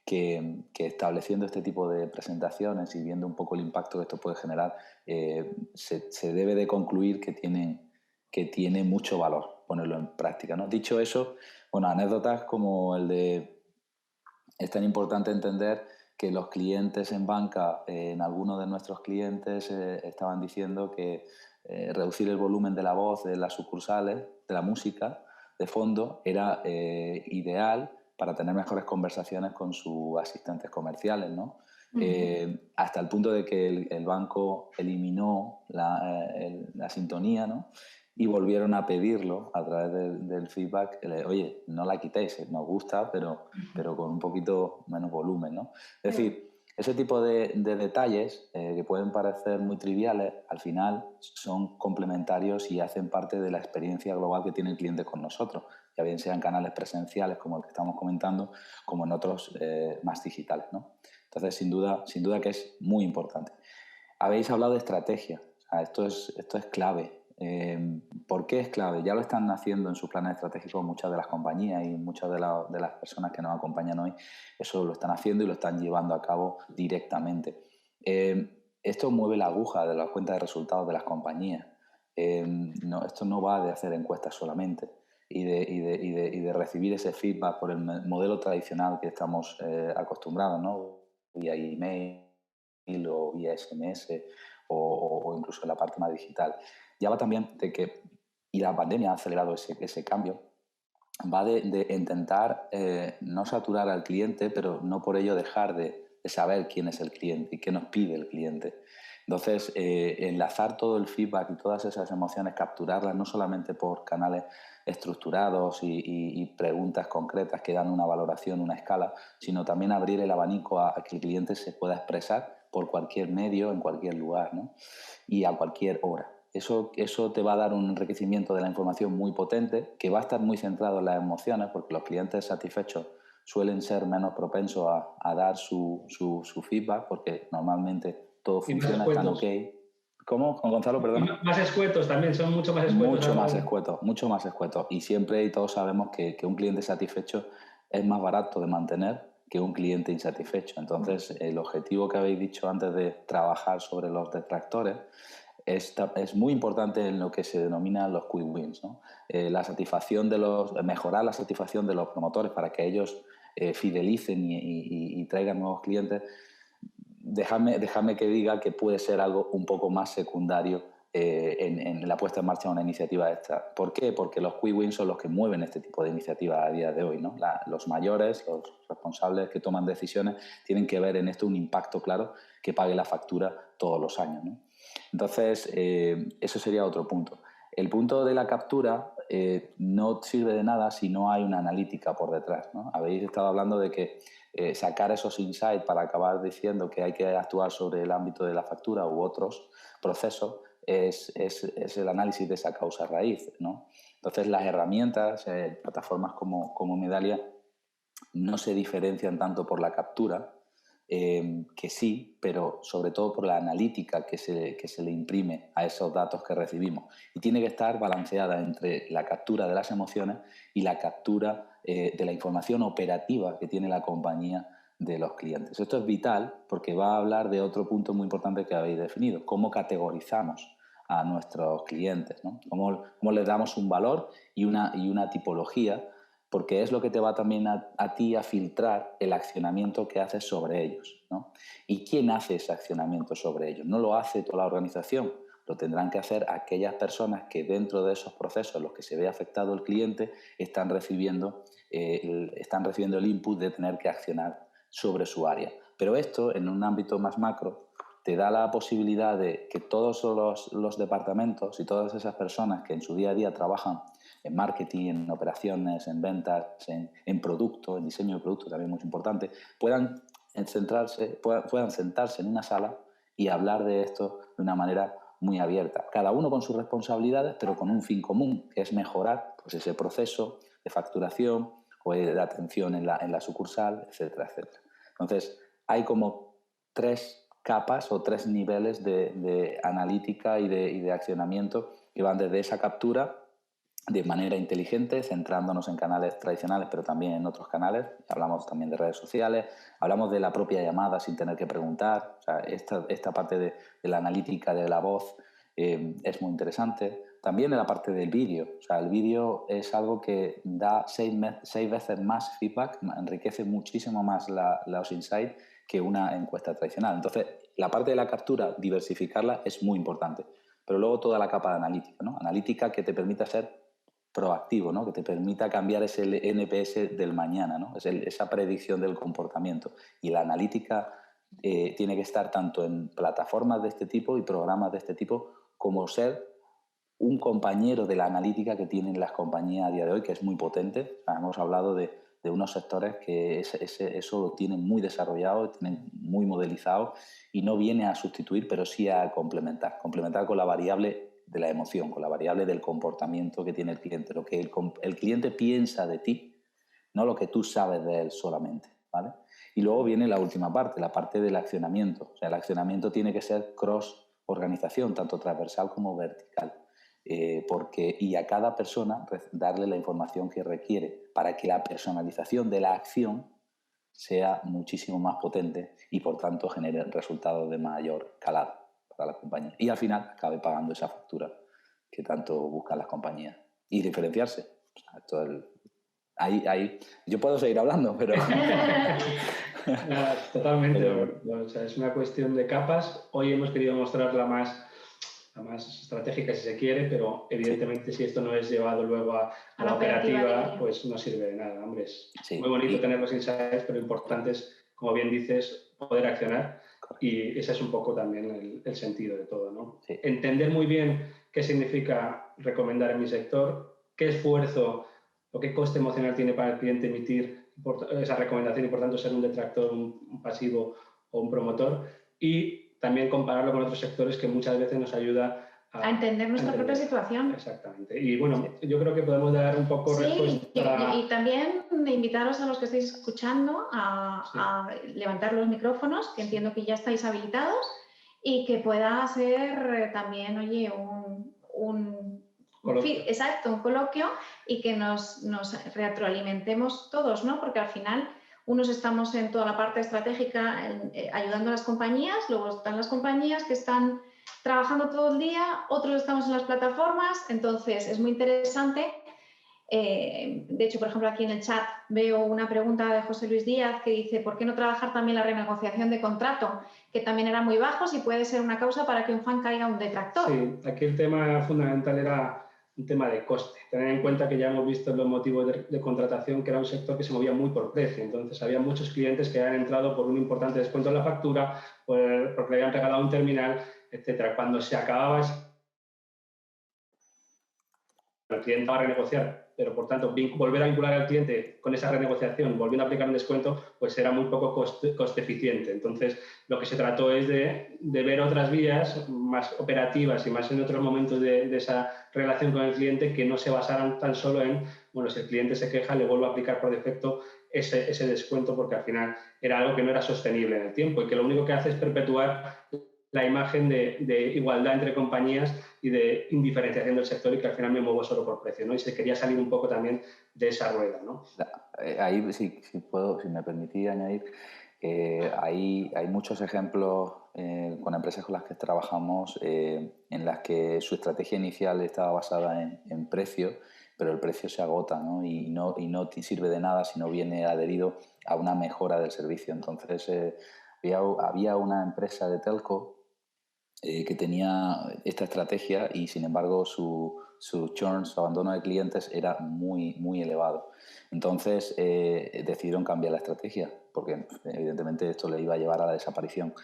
que estableciendo este tipo de presentaciones y viendo un poco el impacto que esto puede generar, se debe de concluir que tiene mucho valor ponerlo en práctica, ¿no? Dicho eso, bueno, anécdotas como el de... Es tan importante entender que los clientes en banca, en algunos de nuestros clientes estaban diciendo que reducir el volumen de la voz de las sucursales, de la música de fondo, era ideal para tener mejores conversaciones con sus asistentes comerciales, ¿no? Hasta el punto de que el banco eliminó la sintonía, ¿no? Y volvieron a pedirlo a través del feedback, oye, no la quitéis, nos gusta, pero con un poquito menos volumen, ¿no? Es decir, ese tipo de detalles que pueden parecer muy triviales, al final son complementarios y hacen parte de la experiencia global que tiene el cliente con nosotros, ya bien sean canales presenciales como el que estamos comentando, como en otros más digitales, ¿no? Entonces, sin duda que es muy importante. Habéis hablado de estrategia, o sea, esto es clave. ¿Por qué es clave? Ya lo están haciendo en sus planes estratégicos muchas de las compañías y muchas de las personas que nos acompañan hoy, eso lo están haciendo y lo están llevando a cabo directamente. Esto mueve la aguja de la cuenta de resultados de las compañías. Esto no va de hacer encuestas solamente y de recibir ese feedback por el modelo tradicional que estamos acostumbrados, ¿no? Vía email o vía SMS o incluso en la parte más digital. Ya va también de que, y la pandemia ha acelerado ese cambio, va de intentar no saturar al cliente, pero no por ello dejar de saber quién es el cliente y qué nos pide el cliente. Entonces, enlazar todo el feedback y todas esas emociones, capturarlas no solamente por canales estructurados y preguntas concretas que dan una valoración, una escala, sino también abrir el abanico a que el cliente se pueda expresar por cualquier medio, en cualquier lugar, ¿no? Y a cualquier hora. Eso te va a dar un enriquecimiento de la información muy potente, que va a estar muy centrado en las emociones, porque los clientes satisfechos suelen ser menos propensos a dar su feedback, porque normalmente todo funciona, están ok. ¿Cómo? Con Gonzalo, perdona. Más escuetos también, son mucho más escuetos. Mucho más escuetos. Y siempre y todos sabemos que un cliente satisfecho es más barato de mantener que un cliente insatisfecho. Entonces, el objetivo que habéis dicho antes de trabajar sobre los detractores es muy importante en lo que se denomina los quick wins, ¿no? Mejorar la satisfacción de los promotores para que ellos fidelicen y traigan nuevos clientes. Déjame que diga que puede ser algo un poco más secundario en la puesta en marcha de una iniciativa esta. ¿Por qué? Porque los quick wins son los que mueven este tipo de iniciativas a día de hoy, ¿no? Los mayores, los responsables que toman decisiones, tienen que ver en esto un impacto claro que pague la factura todos los años, ¿no? Entonces, eso sería otro punto. El punto de la captura no sirve de nada si no hay una analítica por detrás, ¿no? Habéis estado hablando de que sacar esos insights para acabar diciendo que hay que actuar sobre el ámbito de la factura u otros procesos es el análisis de esa causa raíz, ¿no? Entonces, las herramientas, plataformas como Medallia, no se diferencian tanto por la captura, que sí, pero sobre todo por la analítica que se le imprime a esos datos que recibimos. Y tiene que estar balanceada entre la captura de las emociones y la captura de la información operativa que tiene la compañía de los clientes. Esto es vital porque va a hablar de otro punto muy importante que habéis definido, cómo categorizamos a nuestros clientes, ¿no? Cómo les damos un valor y una tipología, porque es lo que te va también a ti a filtrar el accionamiento que haces sobre ellos, ¿no? ¿Y quién hace ese accionamiento sobre ellos? No lo hace toda la organización, lo tendrán que hacer aquellas personas que dentro de esos procesos en los que se ve afectado el cliente están recibiendo el input de tener que accionar sobre su área. Pero esto, en un ámbito más macro, te da la posibilidad de que todos los departamentos y todas esas personas que en su día a día trabajan en marketing, en operaciones, en ventas, en producto, en diseño de producto, también muy importante, puedan sentarse en una sala y hablar de esto de una manera muy abierta. Cada uno con sus responsabilidades, pero con un fin común, que es mejorar pues, ese proceso de facturación o de atención en la sucursal, etcétera, etcétera. Entonces, hay como 3 capas o 3 niveles de analítica y de accionamiento que van desde esa captura de manera inteligente, centrándonos en canales tradicionales, pero también en otros canales. Hablamos también de redes sociales, hablamos de la propia llamada sin tener que preguntar. O sea, esta parte de la analítica de la voz es muy interesante. También en la parte del vídeo. O sea, el vídeo es algo que da 6 veces más feedback, enriquece muchísimo más los insights que una encuesta tradicional. Entonces, la parte de la captura, diversificarla es muy importante. Pero luego toda la capa de analítica, ¿no? Analítica que te permita ser proactivo, ¿no? Que te permita cambiar ese NPS del mañana, ¿no? Esa predicción del comportamiento. Y la analítica tiene que estar tanto en plataformas de este tipo y programas de este tipo como ser un compañero de la analítica que tienen las compañías a día de hoy, que es muy potente. O sea, hemos hablado de unos sectores que eso lo tienen muy desarrollado, tienen muy modelizado y no viene a sustituir, pero sí a complementar con la variable de la emoción, con la variable del comportamiento que tiene el cliente, lo que el cliente piensa de ti, no lo que tú sabes de él solamente, ¿vale? Y luego viene la última parte, la parte del accionamiento. O sea, el accionamiento tiene que ser cross-organización, tanto transversal como vertical. Y a cada persona darle la información que requiere para que la personalización de la acción sea muchísimo más potente y por tanto genere resultados de mayor calado para la compañía y al final acabe pagando esa factura que tanto buscan las compañías y diferenciarse. O sea, ahí yo puedo seguir hablando, pero totalmente. Pero... O sea, es una cuestión de capas. Hoy hemos querido mostrar la más estratégica si se quiere, pero evidentemente si esto no es llevado luego a la operativa, pues no sirve de nada. Hombre, es muy bonito tener los insights, pero lo importante es, como bien dices, poder accionar. Y ese es un poco también el sentido de todo, ¿no? Sí. Entender muy bien qué significa recomendar en mi sector, qué esfuerzo o qué coste emocional tiene para el cliente emitir esa recomendación y por tanto ser un detractor, un pasivo o un promotor, y también compararlo con otros sectores que muchas veces nos ayuda a entender nuestra propia situación. Exactamente. Y bueno, yo creo que podemos dar un poco respuesta. Y también invitaros a los que estáis escuchando a levantar los micrófonos, que entiendo que ya estáis habilitados, y que pueda ser también, oye, un coloquio y que nos retroalimentemos todos, ¿no? Porque al final unos estamos en toda la parte estratégica ayudando a las compañías, luego están las compañías que están trabajando todo el día, otros estamos en las plataformas, entonces es muy interesante. De hecho, por ejemplo, aquí en el chat veo una pregunta de José Luis Díaz que dice ¿por qué no trabajar también la renegociación de contrato? Que también eran muy bajos y puede ser una causa para que un fan caiga un detractor. Sí, aquí el tema fundamental era un tema de coste. Tener en cuenta que ya hemos visto los motivos de contratación, que era un sector que se movía muy por precio. Entonces, había muchos clientes que habían entrado por un importante descuento en la factura, porque le habían regalado un terminal, etcétera. Cuando se acababa el cliente va a renegociar, pero por tanto volver a vincular al cliente con esa renegociación, volviendo a aplicar un descuento, pues era muy poco coste eficiente. Entonces, lo que se trató es de ver otras vías más operativas y más en otros momentos de esa relación con el cliente que no se basaran tan solo en, bueno, si el cliente se queja, le vuelvo a aplicar por defecto ese descuento, porque al final era algo que no era sostenible en el tiempo y que lo único que hace es perpetuar la imagen de igualdad entre compañías y de indiferenciación del sector y que al final me muevo solo por precio, ¿no? Y se quería salir un poco también de esa rueda, ¿no? Ahí, si me permitís añadir, hay muchos ejemplos con empresas con las que trabajamos en las que su estrategia inicial estaba basada en precio, pero el precio se agota, ¿no? Y no te sirve de nada si no viene adherido a una mejora del servicio. Entonces, había una empresa de telco que tenía esta estrategia y, sin embargo, su churn, su abandono de clientes era muy, muy elevado. Entonces, decidieron cambiar la estrategia porque, evidentemente, esto le iba a llevar a la desaparición.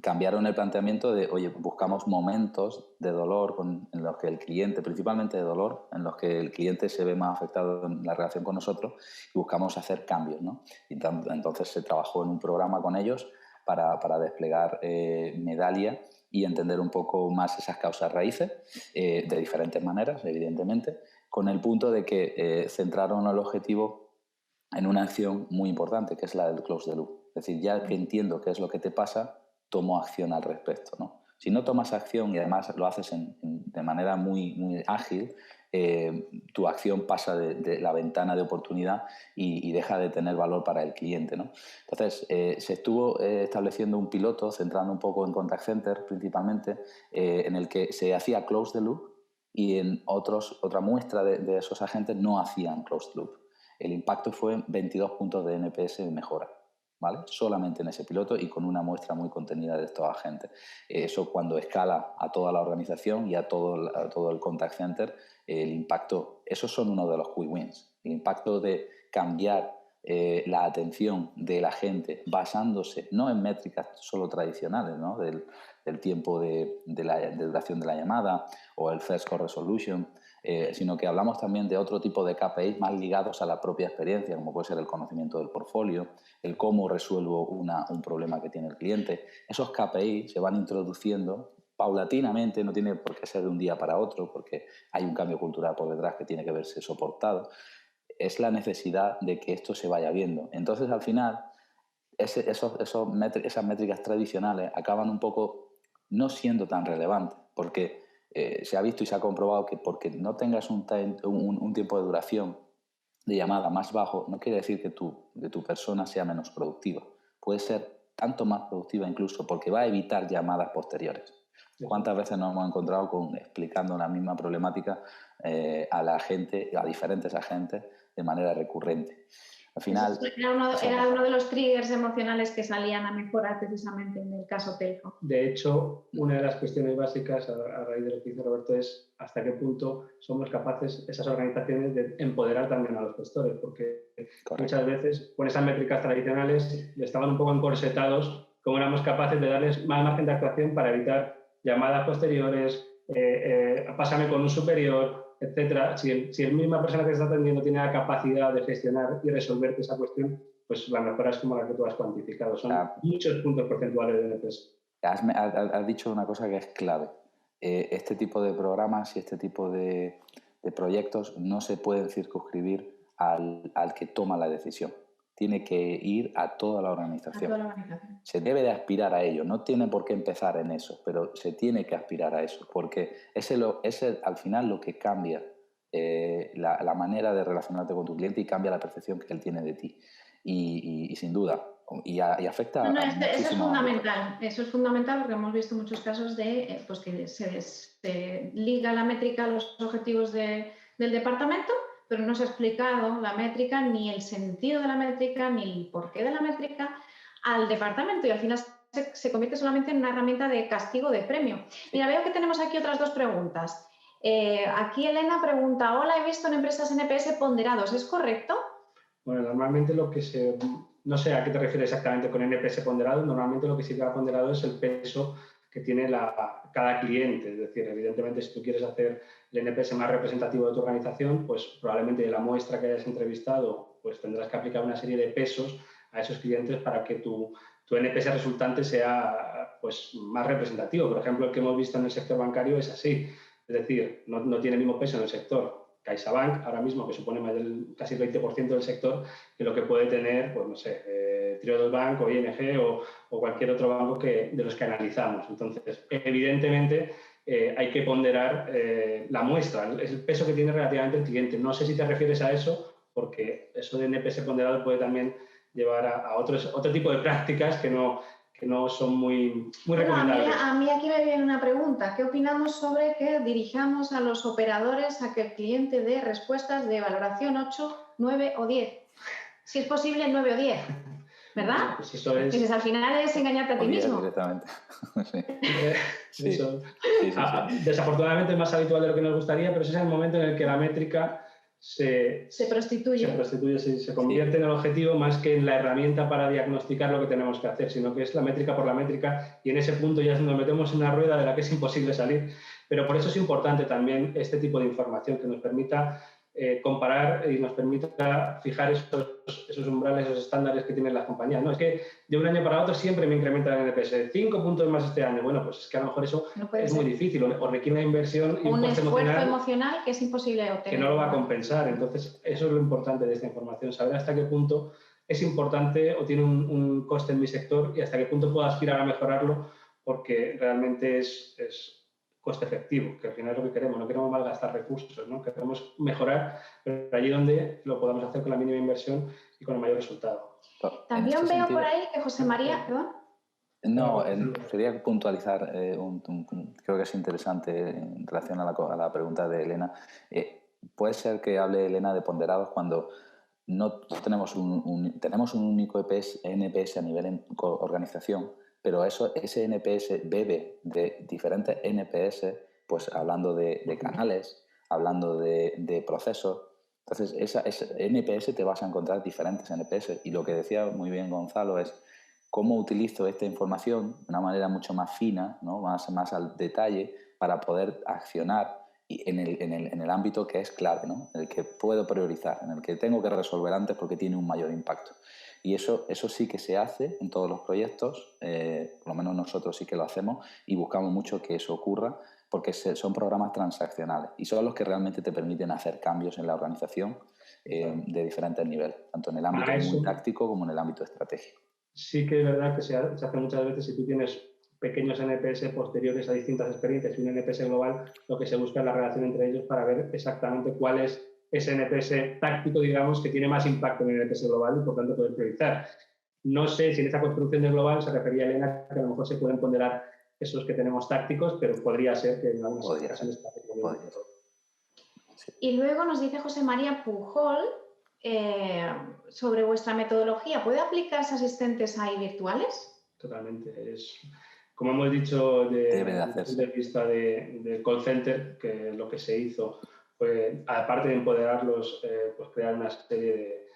Cambiaron el planteamiento de, oye, buscamos momentos de dolor en los que el cliente, principalmente de dolor, en los que el cliente se ve más afectado en la relación con nosotros y buscamos hacer cambios, ¿no? Y entonces se trabajó en un programa con ellos para desplegar Medallia y entender un poco más esas causas raíces de diferentes maneras, evidentemente, con el punto de que centraron el objetivo en una acción muy importante, que es la del close the loop. Es decir, ya que entiendo qué es lo que te pasa, tomo acción al respecto, ¿no? Si no tomas acción y además lo haces de manera muy, muy ágil, tu acción pasa de la ventana de oportunidad y deja de tener valor para el cliente, ¿no? Entonces, se estuvo estableciendo un piloto, centrando un poco en contact center principalmente, en el que se hacía close the loop y en otra muestra de esos agentes no hacían close the loop. El impacto fue 22 puntos de NPS de mejora, ¿vale? Solamente en ese piloto y con una muestra muy contenida de estos agentes. Eso cuando escala a toda la organización y a todo el contact center, el impacto, esos son uno de los quick wins. El impacto de cambiar la atención de la gente basándose no en métricas solo tradicionales, ¿no? del tiempo de duración de la llamada o el first call resolution, sino que hablamos también de otro tipo de KPIs más ligados a la propia experiencia, como puede ser el conocimiento del portfolio, el cómo resuelvo un problema que tiene el cliente. Esos KPIs se van introduciendo paulatinamente, no tiene por qué ser de un día para otro, porque hay un cambio cultural por detrás que tiene que verse soportado. Es la necesidad de que esto se vaya viendo. Entonces, al final, esas métricas tradicionales acaban un poco no siendo tan relevantes, porque se ha visto y se ha comprobado que porque no tengas un tiempo de duración de llamada más bajo, no quiere decir que tu persona sea menos productiva. Puede ser tanto más productiva incluso porque va a evitar llamadas posteriores. ¿Cuántas veces nos hemos encontrado explicando la misma problemática a la gente, a diferentes agentes, de manera recurrente? Al final, era uno de los triggers emocionales que salían a mejorar precisamente en el caso telco. De hecho, una de las cuestiones básicas a raíz de lo que dice Roberto es hasta qué punto somos capaces, esas organizaciones, de empoderar también a los gestores, porque muchas veces con esas métricas tradicionales estaban un poco encorsetados, cómo éramos capaces de darles más margen de actuación para evitar llamadas posteriores, pásame con un superior, etcétera. Si el misma persona que está atendiendo tiene la capacidad de gestionar y resolverte esa cuestión, pues la mejora es como la que tú has cuantificado. Son muchos puntos porcentuales de NPS. Has dicho una cosa que es clave. Este tipo de programas y este tipo de proyectos no se pueden circunscribir al que toma la decisión. Tiene que ir a toda la organización. Se debe de aspirar a ello. No tiene por qué empezar en eso, pero se tiene que aspirar a eso, porque es al final lo que cambia la manera de relacionarte con tu cliente y cambia la percepción que él tiene de ti. Y sin duda, y afecta a eso es fundamental. Eso es fundamental porque hemos visto muchos casos de pues que se liga la métrica a los objetivos del departamento, pero no se ha explicado la métrica, ni el sentido de la métrica, ni el porqué de la métrica al departamento y al final se convierte solamente en una herramienta de castigo, de premio. Mira, veo que tenemos aquí otras dos preguntas. Aquí Elena pregunta, hola, he visto en empresas NPS ponderados, ¿es correcto? Bueno, normalmente no sé a qué te refieres exactamente con NPS ponderado, normalmente lo que sí que va ponderado es el peso que tiene cada cliente. Es decir, evidentemente, si tú quieres hacer el NPS más representativo de tu organización, pues probablemente de la muestra que hayas entrevistado, pues tendrás que aplicar una serie de pesos a esos clientes para que tu NPS resultante sea pues, más representativo. Por ejemplo, el que hemos visto en el sector bancario es así. Es decir, no tiene el mismo peso en el sector CaixaBank, ahora mismo, que supone más casi el 20% del sector, que lo que puede tener, pues no sé, Triodos Bank o ING o cualquier otro banco de los que analizamos. Entonces, evidentemente, hay que ponderar la muestra, el peso que tiene relativamente el cliente. No sé si te refieres a eso, porque eso de NPS ponderado puede también llevar a otro tipo de prácticas que no son muy recomendables. A mí aquí me viene una pregunta. ¿Qué opinamos sobre que dirijamos a los operadores a que el cliente dé respuestas de valoración 8, 9 o 10? Si es posible, 9 o 10. ¿Verdad? Pues eso es... Entonces, al final es engañarte a ti mismo. Directamente. Sí. Sí. Desafortunadamente es más habitual de lo que nos gustaría, pero ese es el momento en el que la métrica se prostituye, se convierte en el objetivo más que en la herramienta para diagnosticar lo que tenemos que hacer, sino que es la métrica por la métrica y en ese punto ya nos metemos en una rueda de la que es imposible salir. Pero por eso es importante también este tipo de información que nos permita comparar y nos permita fijar esos umbrales, esos estándares que tienen las compañías. No, es que de un año para otro siempre me incrementa el NPS, 5 puntos más este año. Bueno, pues es que a lo mejor eso es muy difícil o requiere una inversión y un esfuerzo emocional que es imposible obtener. Que no lo va a compensar. Entonces, eso es lo importante de esta información, saber hasta qué punto es importante o tiene un coste en mi sector y hasta qué punto puedo aspirar a mejorarlo porque realmente es coste efectivo, que al final es lo que queremos, no queremos malgastar recursos, ¿no? Queremos mejorar, pero allí donde lo podamos hacer con la mínima inversión y con el mayor resultado. También este veo sentido, por ahí que José María... ¿Perdón? No, quería puntualizar, creo que es interesante en relación a la pregunta de Elena. Puede ser que hable Elena de ponderados cuando no tenemos tenemos un único NPS a nivel organización, pero ese NPS bebe de diferentes NPS, pues hablando de canales, hablando de procesos. Entonces, ese NPS te vas a encontrar diferentes NPS. Y lo que decía muy bien Gonzalo es cómo utilizo esta información de una manera mucho más fina, ¿no? más al detalle, para poder accionar en el ámbito que es clave, ¿no? En el que puedo priorizar, en el que tengo que resolver antes porque tiene un mayor impacto. Y eso sí que se hace en todos los proyectos, por lo menos nosotros sí que lo hacemos y buscamos mucho que eso ocurra porque son programas transaccionales y son los que realmente te permiten hacer cambios en la organización de diferentes niveles, tanto en el ámbito muy táctico como en el ámbito estratégico. Sí que es verdad que se hace muchas veces si tú tienes pequeños NPS posteriores a distintas experiencias y un NPS global, lo que se busca es la relación entre ellos para ver exactamente cuál es ese NPS táctico, digamos, que tiene más impacto en el NPS global y por tanto poder priorizar. No sé si en esa construcción de global se refería a Elena que a lo mejor se pueden ponderar esos que tenemos tácticos, pero podría ser que en algunas ocasiones sí. Y luego nos dice José María Pujol sobre vuestra metodología. ¿Puede aplicarse asistentes ahí virtuales? Totalmente. Como hemos dicho, desde el punto de vista del call center, que lo que se hizo fue, aparte de empoderarlos, pues crear una serie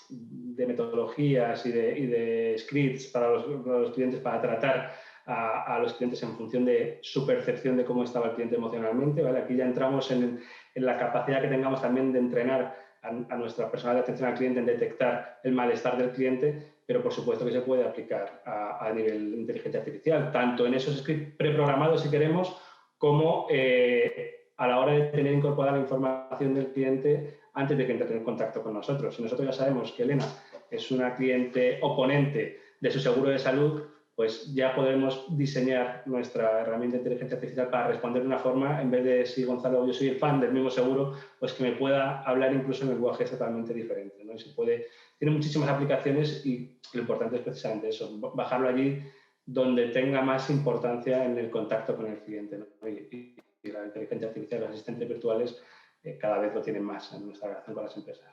de metodologías y de scripts para los clientes para tratar a los clientes en función de su percepción de cómo estaba el cliente emocionalmente, ¿vale? Aquí ya entramos en la capacidad que tengamos también de entrenar a nuestra personal de atención al cliente en detectar el malestar del cliente, pero por supuesto que se puede aplicar a nivel de inteligencia artificial, tanto en esos scripts preprogramados, si queremos, como a la hora de tener incorporada la información del cliente antes de que entre en contacto con nosotros. Si nosotros ya sabemos que Elena es una cliente oponente de su seguro de salud, pues ya podemos diseñar nuestra herramienta de inteligencia artificial para responder de una forma, en vez de si Gonzalo, yo soy el fan del mismo seguro, pues que me pueda hablar incluso en lenguajes totalmente diferentes, ¿no? Y tiene muchísimas aplicaciones y lo importante es precisamente eso, bajarlo allí donde tenga más importancia en el contacto con el cliente, ¿no? Y la inteligencia artificial, los asistentes virtuales, cada vez lo tienen más en nuestra relación con las empresas.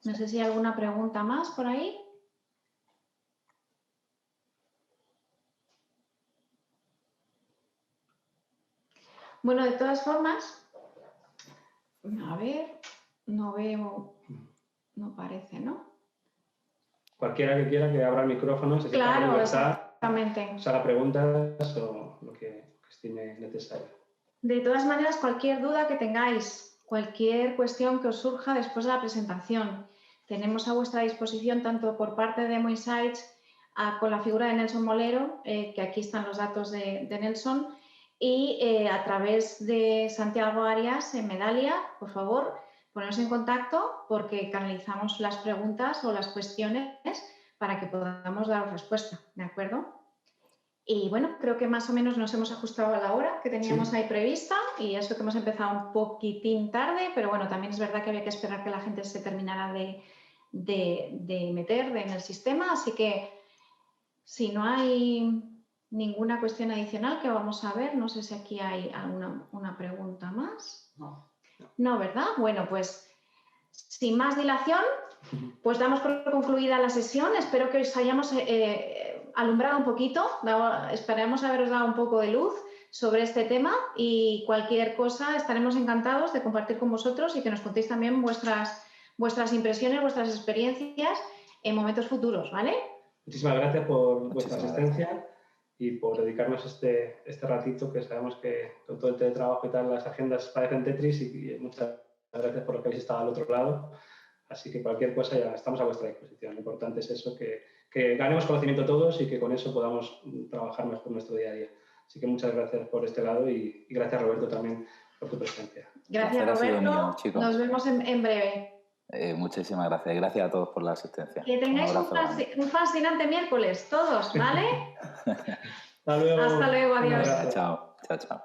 No sé si hay alguna pregunta más por ahí. Bueno, de todas formas, a ver, no veo, no parece, ¿no? Cualquiera que quiera que abra el micrófono, se sienta con libertad, exactamente. Se haga preguntas o lo que estime necesario. De todas maneras, cualquier duda que tengáis, cualquier cuestión que os surja después de la presentación, tenemos a vuestra disposición tanto por parte de MoInsights con la figura de Nelson Molero, que aquí están los datos de Nelson, y a través de Santiago Arias en Medalia, por favor, poneros en contacto porque canalizamos las preguntas o las cuestiones para que podamos daros respuesta, ¿de acuerdo? Y bueno, creo que más o menos nos hemos ajustado a la hora que teníamos ahí prevista y eso que hemos empezado un poquitín tarde, pero bueno, también es verdad que había que esperar que la gente se terminara de meter en el sistema, así que si no hay ninguna cuestión adicional que vamos a ver, no sé si aquí hay una pregunta más. No, ¿verdad? Bueno, pues sin más dilación, pues damos por concluida la sesión. Espero que os hayamos alumbrado un poquito, esperamos haberos dado un poco de luz sobre este tema y cualquier cosa estaremos encantados de compartir con vosotros y que nos contéis también vuestras impresiones, vuestras experiencias en momentos futuros, ¿vale? Muchísimas gracias por vuestra asistencia y por dedicarnos este ratito, que sabemos que con todo el teletrabajo y tal las agendas parecen Tetris y muchas gracias por lo que habéis estado al otro lado. Así que cualquier cosa ya estamos a vuestra disposición. Lo importante es eso, que ganemos conocimiento todos y que con eso podamos trabajar mejor nuestro día a día. Así que muchas gracias por este lado y gracias, Roberto, también por tu presencia. Gracias, Roberto. Nos vemos en breve. Muchísimas gracias. Gracias a todos por la asistencia. Que tengáis un fascinante miércoles, todos, ¿vale? Hasta luego. Hasta luego, adiós. Chao, chao, chao.